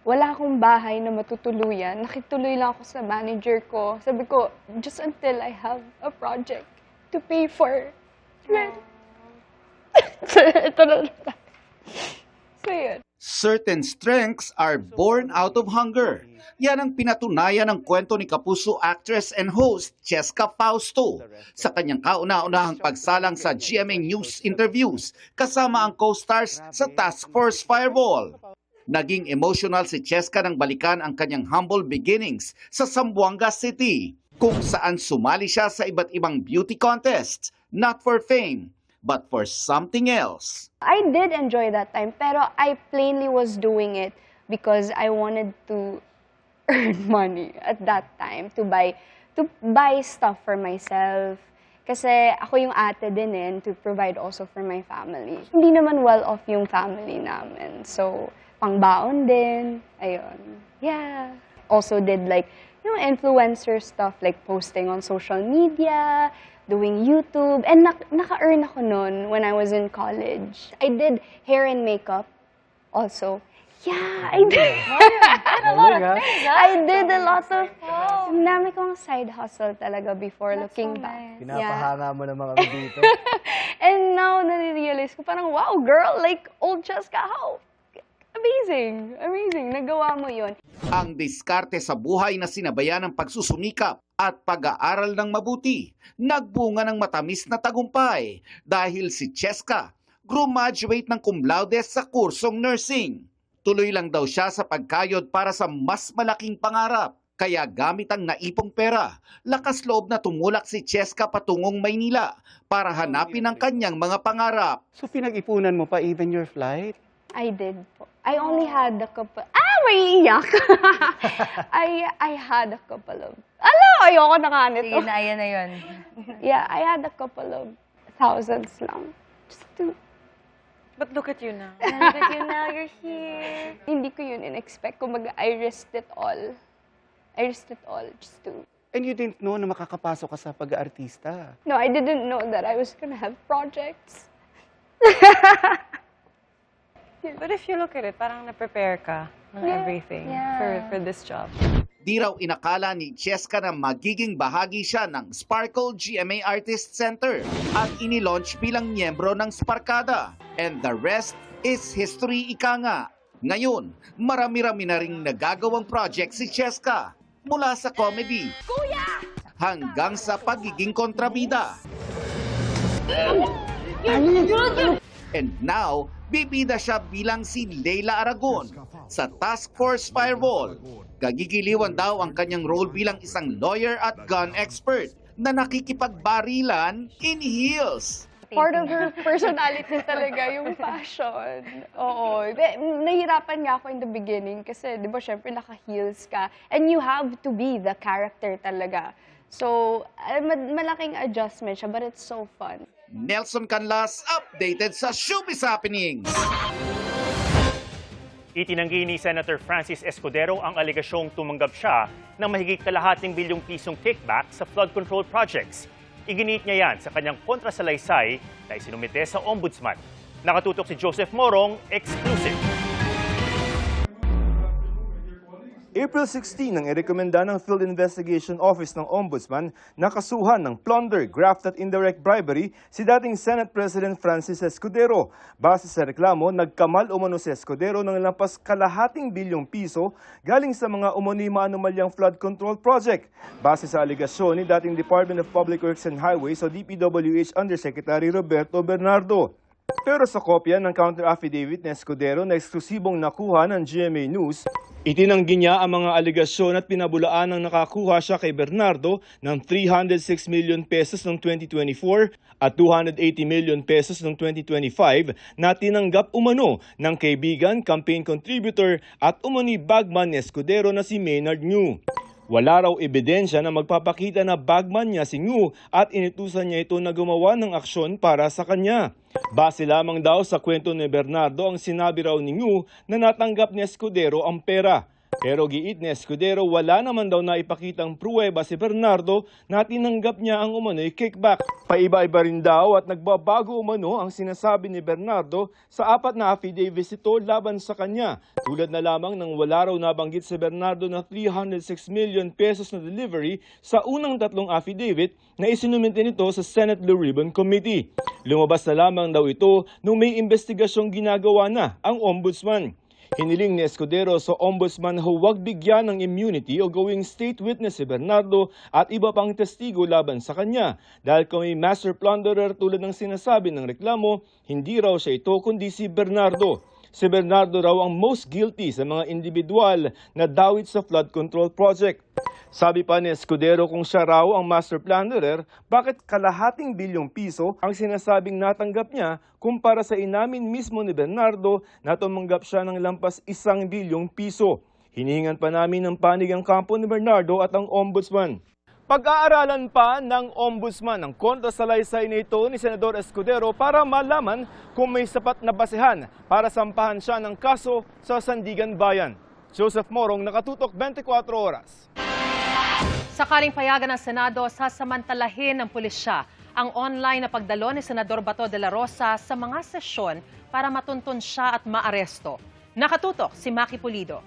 wala akong bahay na matutuluyan. Nakituloy lang ako sa manager ko. Sabi ko, just until I have a project to pay for rent. So, ito na lang. So, yun. Certain strengths are born out of hunger. Yan ang pinatunayan ng kwento ni Kapuso actress and host Cheska Fausto sa kanyang kauna-unahang pagsalang sa GMA News interviews kasama ang co-stars sa Task Force Fireball. Naging emotional si Cheska nang balikan ang kanyang humble beginnings sa Zamboanga City, kung saan sumali siya sa iba't ibang beauty contests, not for fame, but for something else. I did enjoy that time, pero I plainly was doing it because I wanted to earn money at that time to buy stuff for myself. Kasi ako yung ate din to provide also for my family. Hindi naman well-off yung family namin. So, pangbaon din. Ayun. Yeah. Also did like, influencer stuff like posting on social media, doing YouTube, and naka-earn ako noon when I was in college. I did hair and makeup also. Yeah, I did. I did a lot of, ang dami kong side hustle talaga before looking back. Pinapahanga mo naman kami dito. And now, nare-realize ko parang, wow, girl, like old Cheska, how? Amazing, amazing. Nagawa mo yun. Ang diskarte sa buhay na sinabayan ng pagsusumikap at pag-aaral ng mabuti, nagbunga ng matamis na tagumpay dahil si Cheska graduate ng cum laude sa kursong nursing. Tuloy lang daw siya sa pagkayod para sa mas malaking pangarap. Kaya gamit ang naipong pera, lakas loob na tumulak si Cheska patungong Maynila para hanapin ang kanyang mga pangarap. So pinag-ipunan mo pa even your flight? I did po. I only had a couple... maiiyak! I had a couple of... ayoko na nga nito. Sige na, ayan na yun. Yeah, I had a couple of thousands lang. Just to... But look at you now. Look at you now, you're here. Hindi ko yun in-expect. Kumbaga, I risked it all. I risked it all just to... And you didn't know na makakapasok ka sa pag-aartista. No, I didn't know that I was gonna have projects. But if you look at it, parang na-prepare ka ng everything for this job. Di raw inakala ni Cheska na magiging bahagi siya ng Sparkle GMA Artist Center at inilaunch bilang miyembro ng Sparkada. And the rest is history, ika nga. Ngayon, marami-rami na ring nagagawang project si Cheska mula sa comedy hanggang sa pagiging kontrabida. And now, bibida siya bilang si Leila Aragon sa Task Force Fireball. Gagigiliwan daw ang kanyang role bilang isang lawyer at gun expert na nakikipagbarilan in heels. Part of her personality talaga, yung fashion. Oo. Nahirapan nga ako in the beginning kasi, di ba, syempre naka-heels ka. And you have to be the character talaga. So, malaking adjustment siya, but it's so fun. Nelson Canlas, updated sa Showbiz Happenings. Itinanggi ni Senator Francis Escudero ang alegasyong tumanggap siya ng mahigit kalahating bilyong pisong kickback sa flood control projects. Iginit niya yan sa kanyang kontrasalaysay na isinumite sa Ombudsman. Nakatutok si Joseph Morong, exclusive. April 16 nang irekomenda ng Field Investigation Office ng Ombudsman na kasuhan ng plunder, graft at indirect bribery si dating Senate President Francis Escudero. Base sa reklamo, nagkamal umano si Escudero ng lampas kalahating bilyong piso galing sa mga umano'y maanumalyang flood control project. Base sa aligasyon ni dating Department of Public Works and Highways o DPWH Undersecretary Roberto Bernardo. Pero sa kopya ng counter-affidavit ni Escudero na eksklusibong nakuha ng GMA News, itinanggi niya ang mga aligasyon at pinabulaan ng nakakuha siya kay Bernardo ng 306 million pesos noong 2024 at 280 million pesos noong 2025 na tinanggap umano ng kaibigan, campaign contributor at umani bagman ni Escudero na si Maynard Ngu. Wala raw ebidensya na magpapakita na bagman niya si Ngu at inutusan niya ito na gumawa ng aksyon para sa kanya. Base lamang daw sa kwento ni Bernardo ang sinabi raw ni Ngu na natanggap ni Escudero ang pera. Pero giit ni Escudero, wala naman daw na ipakitang pruweba si Bernardo na tinanggap niya ang umano'y kickback. Paiba-iba rin daw at nagbabago umano ang sinasabi ni Bernardo sa 4 na affidavits ito laban sa kanya. Tulad na lamang ng wala raw nabanggit si Bernardo na 306 million pesos na delivery sa unang 3 affidavit na isinumite nito sa Senate Blue Ribbon Committee. Lumabas na lamang daw ito nung may investigasyong ginagawa na ang Ombudsman. Hiniling ni Escudero sa Ombudsman huwag bigyan ng immunity o gawing state witness si Bernardo at iba pang testigo laban sa kanya. Dahil kung may master plunderer tulad ng sinasabi ng reklamo, hindi raw siya ito kundi si Bernardo. Si Bernardo raw ang most guilty sa mga individual na dawit sa flood control project. Sabi pa ni Escudero kung siya raw ang master plunderer, bakit kalahating bilyong piso ang sinasabing natanggap niya kumpara sa inamin mismo ni Bernardo na tumanggap siya ng lampas 1 bilyong piso. Hinihingan pa namin ng panig ang kampo ni Bernardo at ang Ombudsman. Pag-aaralan pa ng Ombudsman ang kontrasalaysay na ito ni Senador Escudero para malaman kung may sapat na basehan para sampahan siya ng kaso sa Sandigan Bayan. Joseph Morong, Nakatutok, 24 Oras. Sakaling payagan ng Senado, sasamantalahin ng pulisya ang online na pagdalo ni Senador Bato de la Rosa sa mga sesyon para matuntun siya at maaresto. Nakatutok si Maki Pulido.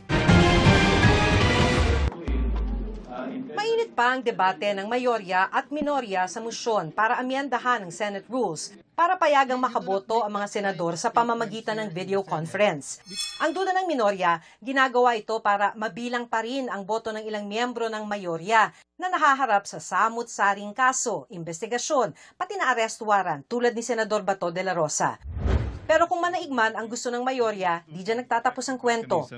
Mainit pa ang debate ng mayorya at minorya sa musyon para amyendahan ng Senate rules para payagang makaboto ang mga senador sa pamamagitan ng video conference. Ang duda ng minorya, ginagawa ito para mabilang pa rin ang boto ng ilang miyembro ng mayorya na nahaharap sa samut-saring kaso, investigasyon, pati na arrest warrant tulad ni Senador Bato de la Rosa. Pero kung manaigman ang gusto ng mayorya, di dyan nagtatapos ang kwento.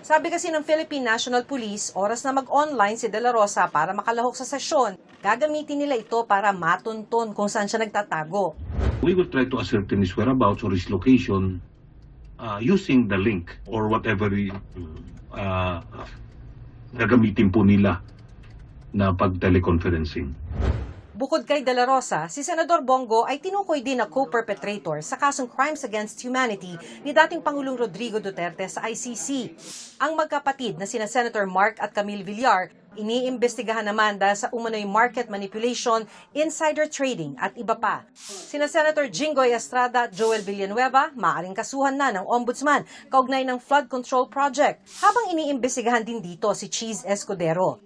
Sabi kasi ng Philippine National Police, oras na mag-online si De La Rosa para makalahok sa sesyon. Gagamitin nila ito para matuntun kung saan siya nagtatago. We will try to ascertain his whereabouts or his location using the link or whatever gagamitin po nila na pag-teleconferencing. Bukod kay De La Rosa, si Senador Bongo ay tinukoy din na co-perpetrator sa kasong Crimes Against Humanity ni dating Pangulong Rodrigo Duterte sa ICC. Ang magkapatid na sina Senator Mark at Camille Villar, iniimbestigahan naman dahil sa umano'y market manipulation, insider trading at iba pa. Sina Senator Jinggoy Estrada at Joel Villanueva, maaaring kasuhan na ng Ombudsman kaugnay ng flood control project, habang iniimbestigahan din dito si Cheese Escudero.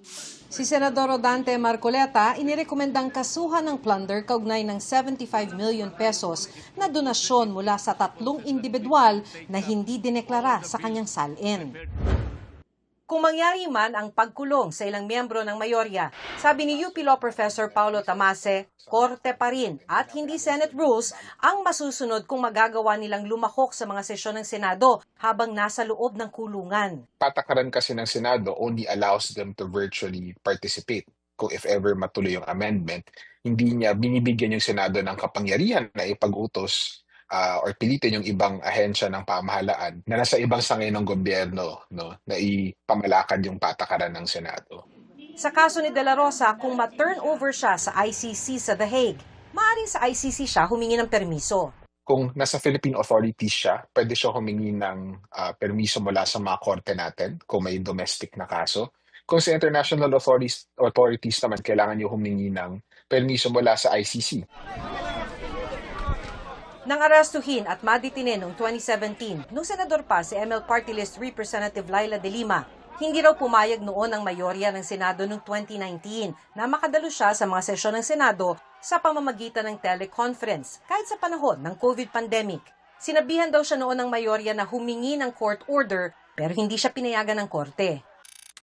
Si Senador Rodante Marcoleta, inirekomendang kasuhan ng plunder kaugnay ng 75 million pesos na donasyon mula sa 3 individual na hindi dineklara sa kanyang salin. Kung mangyari man ang pagkulong sa ilang miyembro ng mayorya, sabi ni UP Law Professor Paulo Tamase, korte pa rin at hindi Senate rules ang masusunod kung magagawa nilang lumahok sa mga sesyon ng Senado habang nasa loob ng kulungan. Patakaran kasi ng Senado only allows them to virtually participate. Kung if ever matuloy yung amendment, hindi niya binibigyan yung Senado ng kapangyarihan na ipag-utos or pilitin yung ibang ahensya ng pamahalaan na nasa ibang sangay ng gobyerno, no, na ipamalakad yung patakaran ng Senado. Sa kaso ni De La Rosa, kung ma-turn over siya sa ICC sa The Hague, maaaring sa ICC siya humingi ng permiso. Kung nasa Philippine authorities siya, pwede siya humingi ng permiso mula sa mga korte natin kung may domestic na kaso. Kung sa international authorities naman, kailangan niyo humingi ng permiso mula sa ICC. Nang arestuhin at maditine noong 2017, nung senador pa si ML Party List Representative Laila de Lima, hindi raw pumayag noon ang mayorya ng Senado noong 2019 na makadalo siya sa mga sesyon ng Senado sa pamamagitan ng teleconference kahit sa panahon ng COVID pandemic. Sinabihan daw siya noon ng mayorya na humingi ng court order pero hindi siya pinayagan ng korte.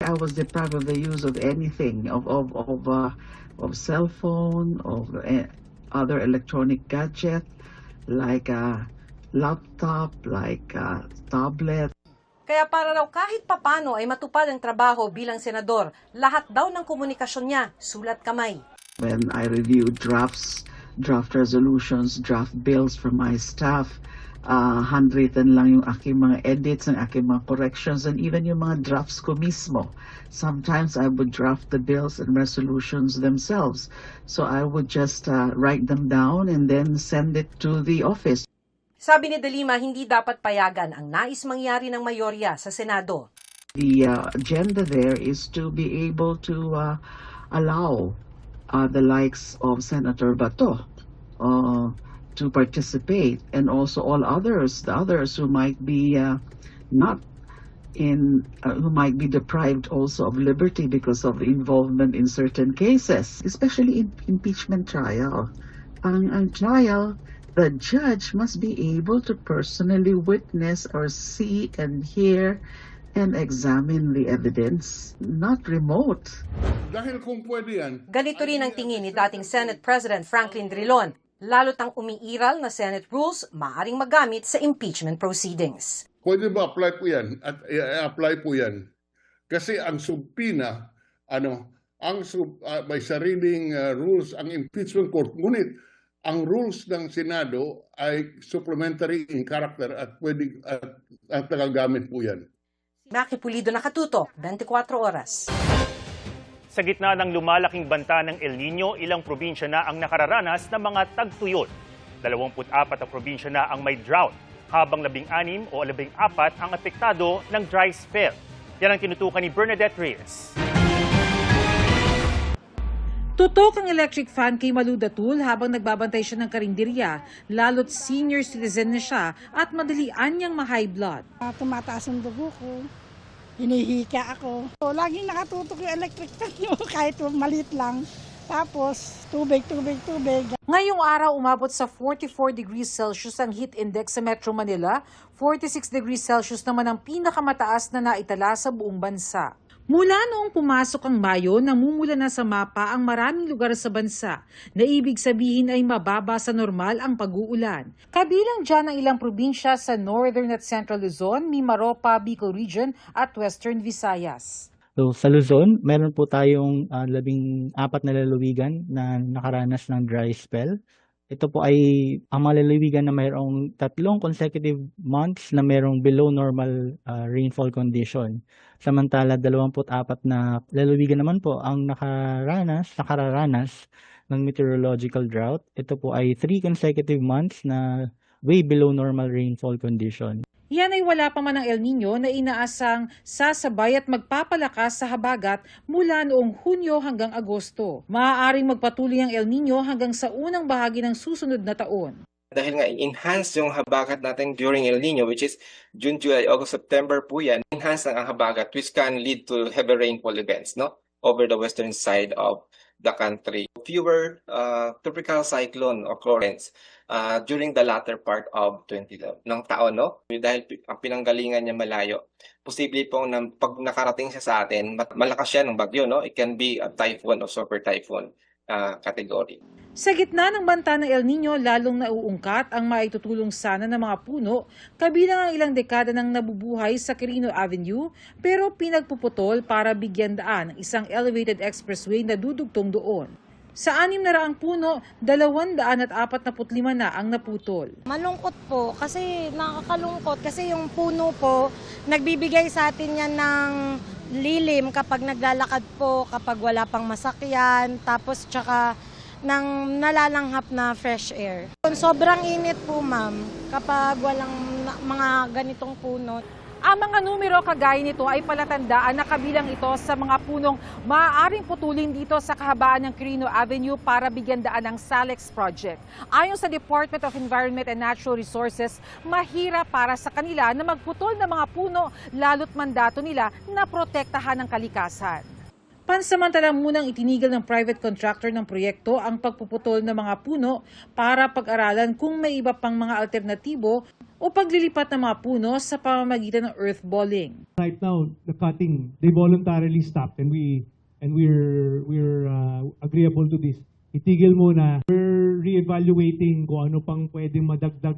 I was deprived of the use of anything, of cell phone, of other electronic gadget, like a laptop, like a tablet. Kaya para raw kahit papano ay matupad ang trabaho bilang senador, lahat daw ng komunikasyon niya sulat kamay. When I review drafts, draft resolutions, draft bills from my staff, handwritten lang yung aking mga edits, ang aking mga corrections, and even yung mga drafts ko mismo. Sometimes I would draft the bills and resolutions themselves. So I would just write them down and then send it to the office. Sabi ni De Lima, hindi dapat payagan ang nais mangyari ng mayorya sa Senado. The agenda there is to be able to allow the likes of Senator Bato to participate, and also all others, the others who might be who might be deprived also of liberty because of involvement in certain cases, especially in impeachment trial. Ang trial, the judge must be able to personally witness or see and hear and examine the evidence, not remote. Dahil kung pwede yan, Ganito rin ang tingin ni dating Senate President Franklin Drilon. Lalo't ang umiiral na Senate rules maaaring magamit sa impeachment proceedings. pwede ba apply po yan? At i-apply po yan. Kasi ang subpina, may sariling rules ang impeachment court. Ngunit ang rules ng Senado ay supplementary in character at pwede at nagagamit po yan. Maki Pulido, Nakatutok, 24 Oras. Sa gitna ng lumalaking banta ng El Nino, ilang probinsya na ang nakararanas ng mga tagtuyot. 24 na probinsya na ang may drought, habang 16 o 14 ang apektado ng dry spell. Yan ang tinutukan ni Bernadette Reyes. Tutok ang electric fan kay Malu Datul habang nagbabantay siya ng karinderya, lalo't senior citizen na siya at madalian niyang ma-high blood. Tumataas ang dugo ko, hinihika ako. Laging nakatutok yung electric fan kahit maliit lang. Tapos, tubig. Ngayong araw, umabot sa 44 degrees Celsius ang heat index sa Metro Manila, 46 degrees Celsius naman ang pinakamataas na naitala sa buong bansa. Mula noong pumasok ang Mayo, namumula na sa mapa ang maraming lugar sa bansa na ibig sabihin ay mababa sa normal ang pag-uulan. Kabilang dyan ang ilang probinsya sa Northern at Central Luzon, Mimaropa, Bicol Region at Western Visayas. So, sa Luzon, meron po tayong 14 na lalawigan na nakaranas ng dry spell. Ito po ay ang mga lalawigan na mayroong 3 consecutive months na mayroong below normal rainfall condition. Samantala, 24 na lalawigan naman po ang nakararanas ng meteorological drought. Ito po ay 3 consecutive months na way below normal rainfall condition. Yan ay wala pa man ang El Nino na inaasang sasabay at magpapalakas sa habagat mula noong Hunyo hanggang Agosto. Maaaring magpatuloy ang El Nino hanggang sa unang bahagi ng susunod na taon. Dahil nga enhance yung habagat natin during El Nino, which is June, July, August, September po yan. Enhance ang habagat which can lead to heavy rainfall events over the western side of the country. Fewer tropical cyclone occurrence during the latter part of ng taon, dahil ang pinanggalingan niya malayo. Posible pong pag nakarating siya sa atin, malakas siya ng bagyo, It can be a typhoon or super typhoon category. Sa gitna ng banta ng El Nino, lalong nauungkat ang maitutulong sana ng mga puno, kabilang ang ilang dekada ng nabubuhay sa Quirino Avenue, pero pinagpuputol para bigyan daan ang isang elevated expressway na dudugtong doon. Sa 600 puno, 245 na ang naputol. Malungkot po kasi nakakalungkot kasi yung puno po, nagbibigay sa atin yan ng lilim kapag naglalakad po, kapag wala pang masakyan, tapos tsaka ng nalalanghap na fresh air. Sobrang init po, ma'am, kapag walang mga ganitong puno. Ang mga numero kagaya nito ay palatandaan na kabilang ito sa mga punong maaaring putulin dito sa kahabaan ng Quirino Avenue para bigyan daan ng SALEX project. Ayon sa Department of Environment and Natural Resources, mahirap para sa kanila na magputol ng mga puno lalo't mandato nila na protektahan ang kalikasan. Pansamantala munang itinigil ng private contractor ng proyekto ang pagpuputol ng mga puno para pag-aralan kung may iba pang mga alternatibo o paglilipat ng mga puno sa pamamagitan ng earth balling. Right now, the cutting, they voluntarily stopped and we're agreeable to this. Itigil muna. We're reevaluating kung ano pang pwedeng madagdag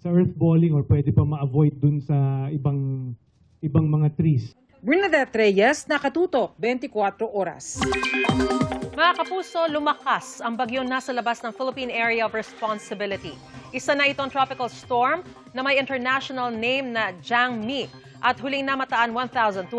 sa earth balling or pwede pa ma-avoid dun sa ibang mga trees. Bernadette Reyes, Nakatutok, 24 Oras. Mga kapuso, lumakas ang bagyo nasa labas ng Philippine Area of Responsibility. Isa na itong tropical storm na may international name na Jangmi at huling namataan 1,260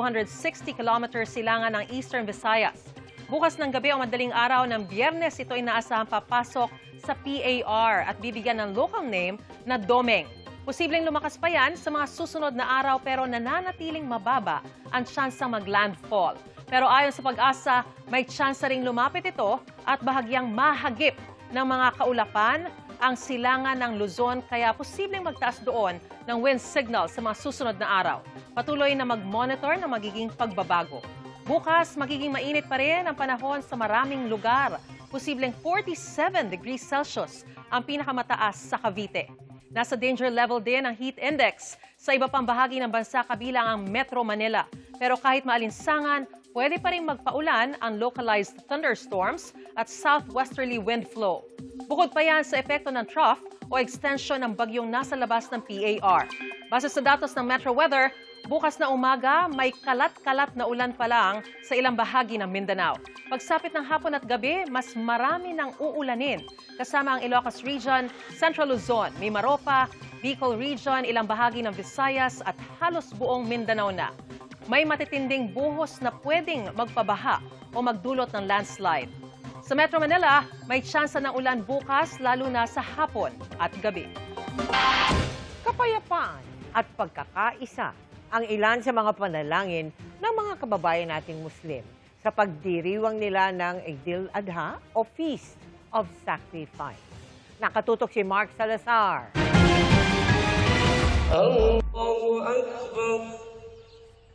kilometers silangan ng Eastern Visayas. Bukas ng gabi o madaling araw ng Biyernes, ito ay inaasahang papasok sa PAR at bibigyan ng local name na Domeng. Posibleng lumakas pa yan sa mga susunod na araw pero nananatiling mababa ang tsansang mag-landfall. Pero ayon sa Pag-asa, may tsansa ring lumapit ito at bahagyang mahagip ng mga kaulapan ang silangan ng Luzon kaya posibleng magtaas doon ng wind signal sa mga susunod na araw. Patuloy na mag-monitor ng magiging pagbabago. Bukas, magiging mainit pa rin ang panahon sa maraming lugar. Posibleng 47 degrees Celsius ang pinakamataas sa Cavite. Nasa danger level din ang heat index sa iba pang bahagi ng bansa kabilang ang Metro Manila. Pero kahit maalinsangan, pwede pa rin magpaulan ang localized thunderstorms at southwesterly wind flow. Bukod pa yan sa epekto ng trough o extension ng bagyong nasa labas ng PAR. Base sa datos ng Metro Weather, bukas na umaga may kalat-kalat na ulan pa lang sa ilang bahagi ng Mindanao. Pagsapit ng hapon at gabi, mas marami nang uulanin. Kasama ang Ilocos Region, Central Luzon, Mimaropa, Bicol Region, ilang bahagi ng Visayas at halos buong Mindanao na. May matitinding buhos na pwedeng magpabaha o magdulot ng landslide. Sa Metro Manila, may tsansa ng ulan bukas lalo na sa hapon at gabi. Kapayapaan at pagkakaisa ang ilan sa mga panalangin ng mga kababayan nating Muslim sa pagdiriwang nila ng Eid al-Adha o Feast of Sacrifice. Nakatutok si Mark Salazar.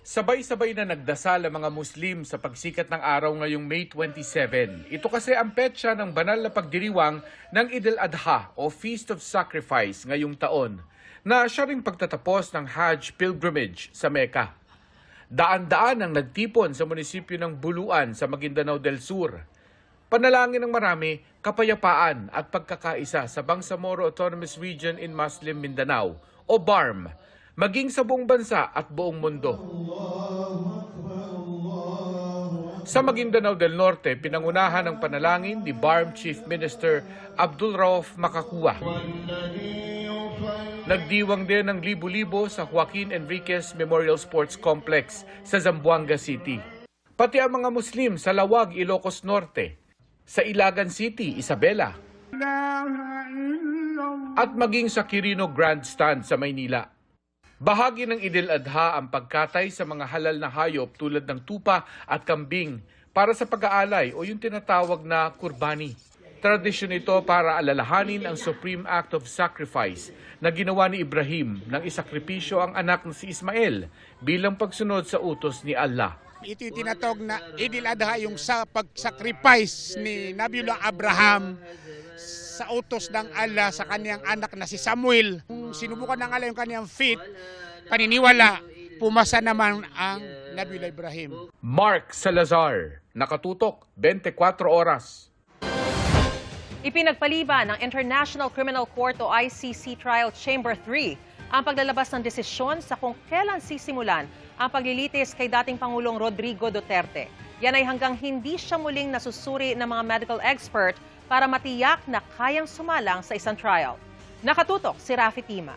Sabay-sabay na nagdasal ang mga Muslim sa pagsikat ng araw ngayong May 27. Ito kasi ang petsa ng banal na pagdiriwang ng Eid al-Adha o Feast of Sacrifice ngayong taon, na siya ring pagtatapos ng Hajj pilgrimage sa Mecca. Daan-daan ang nagtipon sa munisipyo ng Buluan sa Maguindanao del Sur. Panalangin ng marami, kapayapaan at pagkakaisa sa Bangsamoro Autonomous Region in Muslim Mindanao o BARM, maging sa buong bansa at buong mundo. Sa Maguindanao del Norte, pinangunahan ng panalangin ni BARM Chief Minister Abdul Rauf Makakua. Nagdiwang din ng libo-libo sa Joaquin Enriquez Memorial Sports Complex sa Zamboanga City. Pati ang mga Muslim sa Lawag, Ilocos Norte, sa Ilagan City, Isabela, at maging sa Quirino Grandstand sa Maynila. Bahagi ng Eid al-Adha ang pagkatay sa mga halal na hayop tulad ng tupa at kambing para sa pag-aalay o yung tinatawag na kurbani. Tradisyon ito para alalahanin ang supreme act of sacrifice na ginawa ni Ibrahim nang isakripisyo ang anak na si Ismael bilang pagsunod sa utos ni Allah. Ito yung tinatawag na Eid al-Adha, yung sa pag-sacrifice ni Nabiullah Abraham sa utos ng Allah sa kaniyang anak na si Samuel. Kung sinubukan ng Allah yung kaniyang faith, paniniwala, pumasa naman ang Nabiullah Ibrahim. Mark Salazar, nakatutok, 24 oras. Ipinagpaliban ng International Criminal Court o ICC Trial Chamber 3 ang paglalabas ng desisyon sa kung kailan sisimulan ang paglilitis kay dating Pangulong Rodrigo Duterte. Yan ay hanggang hindi siya muling nasusuri ng mga medical expert para matiyak na kayang sumalang sa isang trial. Nakatutok si Rafi Tima.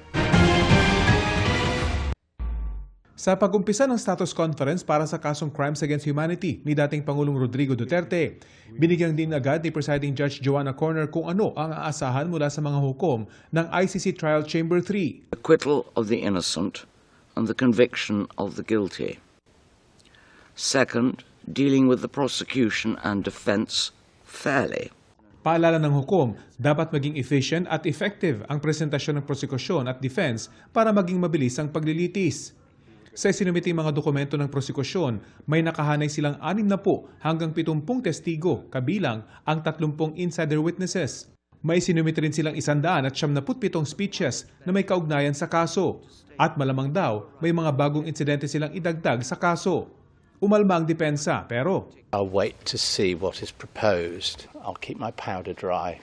Sa pag-umpisa ng status conference para sa kasong Crimes Against Humanity ni dating Pangulong Rodrigo Duterte, binigyan din agad ni Presiding Judge Joanna Corner kung ano ang aasahan mula sa mga hukom ng ICC Trial Chamber 3. Acquittal of the innocent and the conviction of the guilty. Second, dealing with the prosecution and defense fairly. Paalala ng hukom, dapat maging efficient at effective ang presentasyon ng prosekusyon at defense para maging mabilis ang paglilitis. Sa isinumiting mga dokumento ng prosekusyon, may nakahanay silang 60 hanggang 70 testigo, kabilang ang 30 insider witnesses. May sinumiti rin silang 177 speeches na may kaugnayan sa kaso. At malamang daw, may mga bagong insidente silang idagdag sa kaso. Umalma ang depensa, pero I'll wait to see what is proposed. I'll keep my powder dry.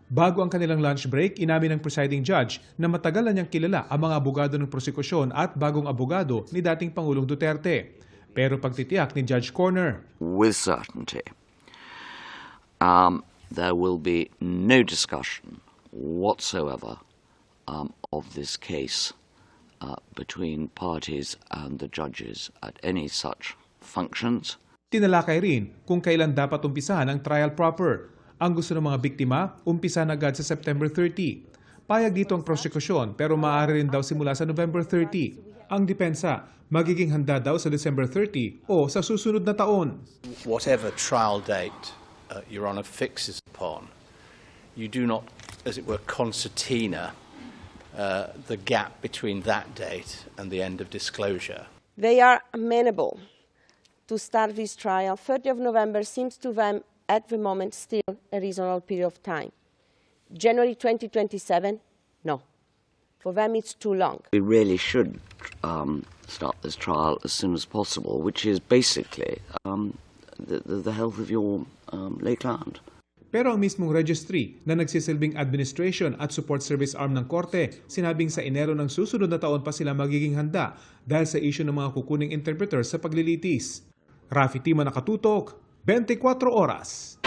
Bago ang kanilang lunch break, inamin ng presiding judge na matagal na niyang kilala ang mga abogado ng prosekusyon at bagong abogado ni dating Pangulong Duterte. Pero pagtitiyak ni Judge Corner, with certainty, there will be no discussion whatsoever of this case between parties and the judges at any such functions. Tinalakay rin kung kailan dapat umpisahan ang trial proper. Ang gusto ng mga biktima, umpisa na agad sa September 30. Payag dito ang prosekusyon pero maaari rin daw simula sa November 30. Ang depensa, magiging handa daw sa December 30 o sa susunod na taon. Whatever trial date Your Honour fixes upon, you do not, as it were, concertina the gap between that date and the end of disclosure. They are amenable to start this trial. 30 of November seems to them at the moment still a reasonable period of time. January 2027, no. For them it's too long. We really should start this trial as soon as possible, which is basically the health of your late client. Pero ang mismong registry na nagsisilbing administration at support service arm ng korte, sinabing sa Enero ng susunod na taon pa sila magiging handa dahil sa issue ng mga kukuning interpreter sa paglilitis. Rafi Tima, Nakatutok, 24 Oras.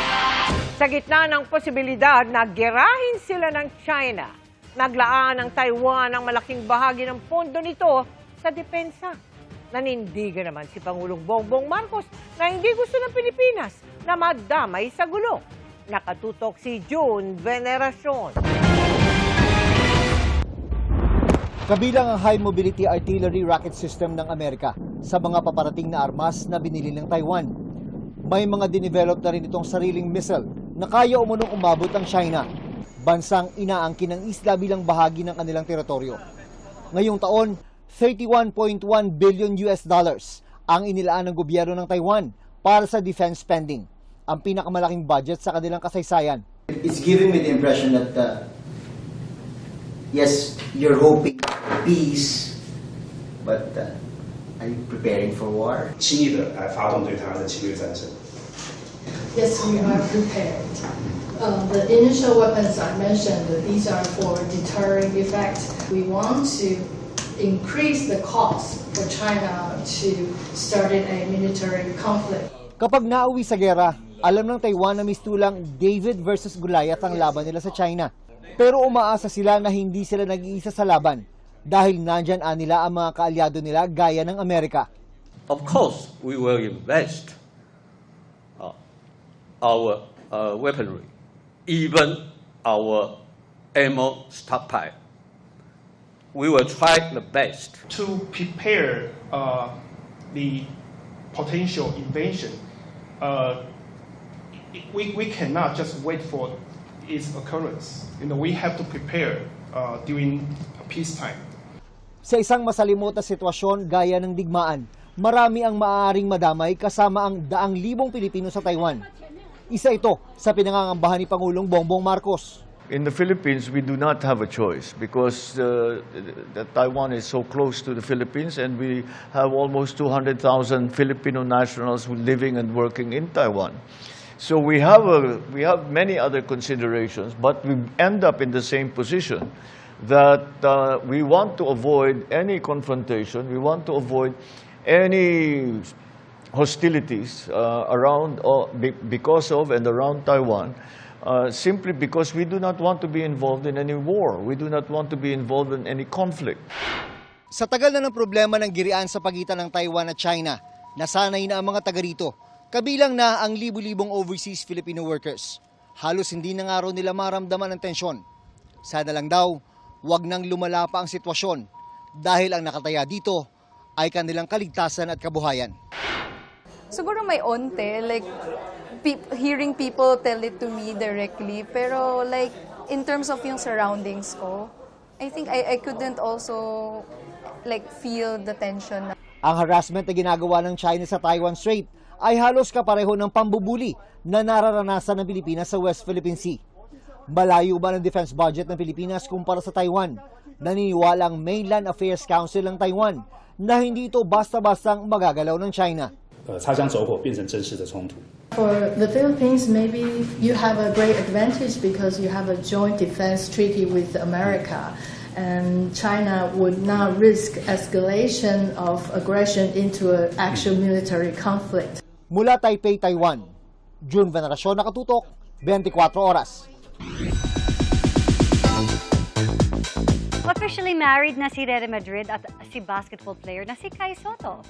Sa gitna ng posibilidad na girahin sila ng China, naglaan ng Taiwan ang malaking bahagi ng pondo nito sa depensa. Nanindigan naman si Pangulong Bongbong Marcos na hindi gusto ng Pilipinas na madamay sa gulo. Nakatutok si June Veneracion. Kabilang ang High Mobility Artillery Rocket System ng Amerika sa mga paparating na armas na binili ng Taiwan. May mga dinevelop na rin itong sariling missile na kaya umunong umabot ang China, bansang inaangkin ng isla bilang bahagi ng kanilang teritoryo. Ngayong taon, $31.1 billion ang inilaan ng gobyerno ng Taiwan para sa defense spending, ang pinakamalaking budget sa kanilang kasaysayan. It's giving me the impression that yes, you're hoping for peace, but are you preparing for war? 轻易的来发动对台湾的侵略战争。 Yes, we are prepared. The initial weapons I mentioned, these are for deterring effect. We want to increase the cost for China to start a military conflict. Kapag nauwi sa gera, alam ng Taiwan na mistulang David versus Goliath ang laban nila sa China. Pero umaasa sila na hindi sila nag-iisa sa laban dahil nandyan nila ang mga kaalyado nila gaya ng Amerika. Of course, we will invest our weaponry, even our ammo stockpile. We will try the best to prepare the potential invasion. We cannot just wait for its occurrence. We have to prepare during peacetime. Sa isang masalimot na sitwasyon gaya ng digmaan, marami ang maaaring madamay kasama ang 100,000 Pilipino sa Taiwan. Isa ito sa pinangangambahan ni Pangulong Bongbong Marcos. In the Philippines, we do not have a choice because Taiwan is so close to the Philippines and we have almost 200,000 Filipino nationals living and working in Taiwan. So we have many other considerations, but we end up in the same position that we want to avoid any confrontation, we want to avoid any hostilities around because of and around Taiwan. Simply because we do not want to be involved in any war. We do not want to be involved in any conflict. Sa tagal na ng problema ng girian sa pagitan ng Taiwan at China, nasanay na ang mga taga rito, kabilang na ang libu-libong overseas Filipino workers. Halos hindi na nga raw nila maramdaman ang tensyon. Sana lang daw, wag nang lumala pa ang sitwasyon dahil ang nakataya dito ay kanilang kaligtasan at kabuhayan. Siguro may onte, like hearing people tell it to me directly, pero like in terms of yung surroundings ko, I think I couldn't also like feel the tension. Ang harassment na ginagawa ng China sa Taiwan Strait ay halos kapareho ng pambubuli na nararanasan ng Pilipinas sa West Philippine Sea. Malayo ba ng defense budget ng Pilipinas kumpara sa Taiwan? Naniniwala ang Mainland Affairs Council ng Taiwan na hindi ito basta-bastang magagalaw ng China. 擦枪走火变成真实的冲突。 For the Philippines, maybe you have a great advantage because you have a joint defense treaty with America, and China would not risk escalation of aggression into an actual military conflict. Mula Taipei, Taiwan, June Veneracion, Nakatutok, 24 Oras. Officially married na si Rere Madrid at si basketball player na si Kai Soto.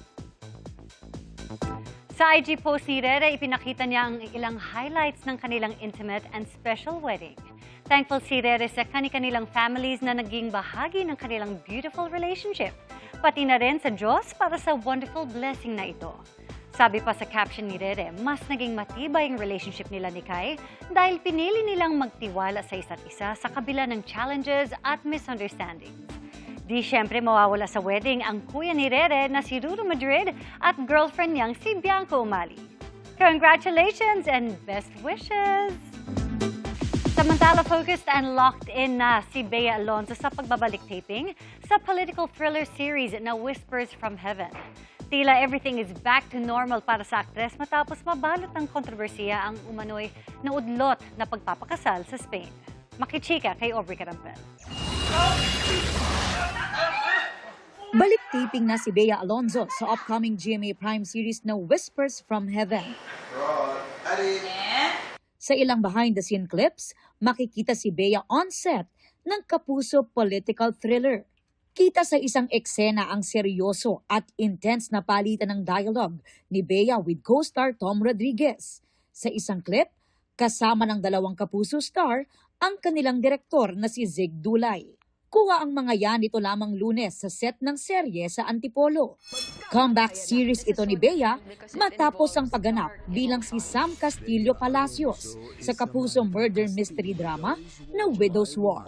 Sa IG post ni Rere, ipinakita niya ang ilang highlights ng kanilang intimate and special wedding. Thankful si Rere sa kanilang families na naging bahagi ng kanilang beautiful relationship. Pati na rin sa Diyos para sa wonderful blessing na ito. Sabi pa sa caption ni Rere, mas naging matibay ang relationship nila ni Kai dahil pinili nilang magtiwala sa isa't isa sa kabila ng challenges at misunderstandings. Di syempre mawawala sa wedding ang kuya ni Rere na si Ruru Madrid at girlfriend niyang si Bianco Umali. Congratulations and best wishes! Samantala, focused and locked in na si Bea Alonzo sa pagbabalik taping sa political thriller series na Whispers from Heaven. Tila everything is back to normal para sa aktres matapos mabalot ng kontrobersiya ang umano'y naudlot na pagpapakasal sa Spain. Makichika kay Aubrey Carampel. Balik taping na si Bea Alonzo sa upcoming GMA Prime series na Whispers from Heaven. Sa ilang behind-the-scene clips, makikita si Bea on set ng kapuso political thriller. Kita sa isang eksena ang seryoso at intense na palitan ng dialogue ni Bea with co-star Tom Rodriguez. Sa isang clip, kasama ng dalawang kapuso star ang kanilang direktor na si Zig Dulay. Kuha ang mga yan ito lamang Lunes sa set ng serye sa Antipolo. Comeback series ito ni Bea matapos ang pagganap bilang si Sam Castillo Palacios sa kapuso murder mystery drama na Widow's War.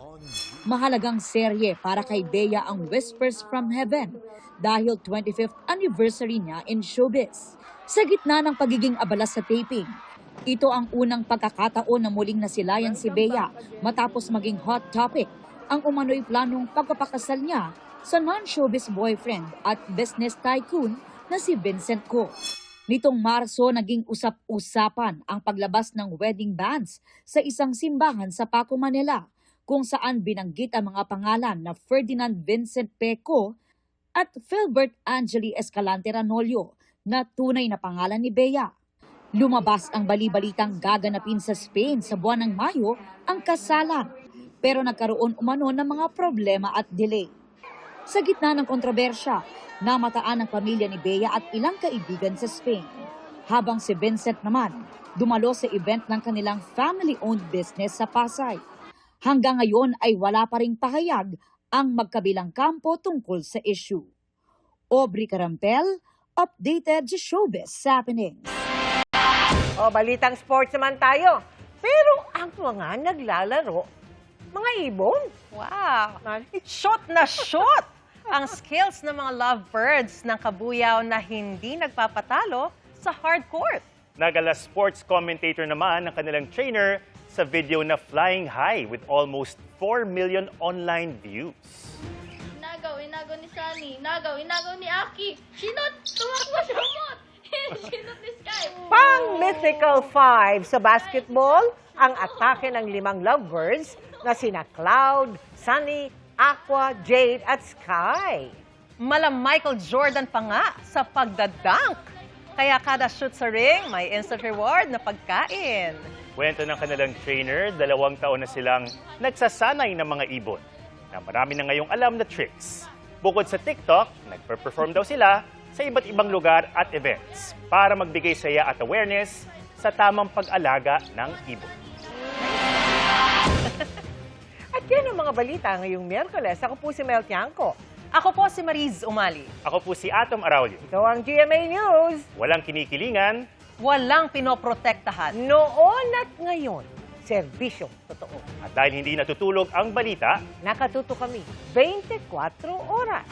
Mahalagang serye para kay Bea ang Whispers from Heaven dahil 25th anniversary niya in showbiz. Sa gitna ng pagiging abala sa taping, ito ang unang pagkakataon na muling nasilayan si Bea matapos maging hot topic ang umano'y planong pagpapakasal niya sa non-showbiz boyfriend at business tycoon na si Vincent Ko. Nitong Marso, naging usap-usapan ang paglabas ng wedding bands sa isang simbahan sa Paco, Manila, kung saan binanggit ang mga pangalan na Ferdinand Vincent P. Ko at Philbert Angeli Escalante Ranolio na tunay na pangalan ni Bea. Lumabas ang bali-balitang gaganapin sa Spain sa buwan ng Mayo ang kasalan, pero nagkaroon umano ng mga problema at delay. Sa gitna ng kontrobersya, namataan ang pamilya ni Bea at ilang kaibigan sa Spain. Habang si Vincent naman, dumalo sa event ng kanilang family-owned business sa Pasay. Hanggang ngayon ay wala pa ring pahayag ang magkabilang kampo tungkol sa issue. Aubrey Carampel, updated sa Showbiz Happenings. O, balitang sports naman tayo. Pero ang mga naglalaro, mga ibon. Wow! Shot na shot! Ang skills ng mga lovebirds ng Kabuyaw na hindi nagpapatalo sa hard court. Nagala sports commentator naman ang kanilang trainer sa video na Flying High with almost 4 million online views. Inagaw ni Sunny. Inagaw ni Aki. Sinot! Tumakbo siya mo! Sinot ni Sky. Pang-mythical 5 sa basketball, ang atake ng 5 lovebirds na sina Cloud, Sunny, Aqua, Jade at Sky. Mala Michael Jordan pa nga sa pagdadunk. Kaya kada shoot sa ring, may instant reward na pagkain. Kwento ng kanilang trainer, 2 taon na silang nagsasanay ng mga ibon na marami na ngayong alam na tricks. Bukod sa TikTok, nagpe-perform daw sila sa iba't ibang lugar at events para magbigay saya at awareness sa tamang pag-alaga ng ibon. At yan ang mga balita ngayong Miyerkules. Ako po si Mel Tiangco. Ako po si Mariz Umali. Ako po si Atom Araulio. Ito ang GMA News. Walang kinikilingan. Walang pinoprotektahan. Noon at ngayon, serbisyong totoo. At dahil hindi natutulog ang balita, nakatuto kami 24 oras.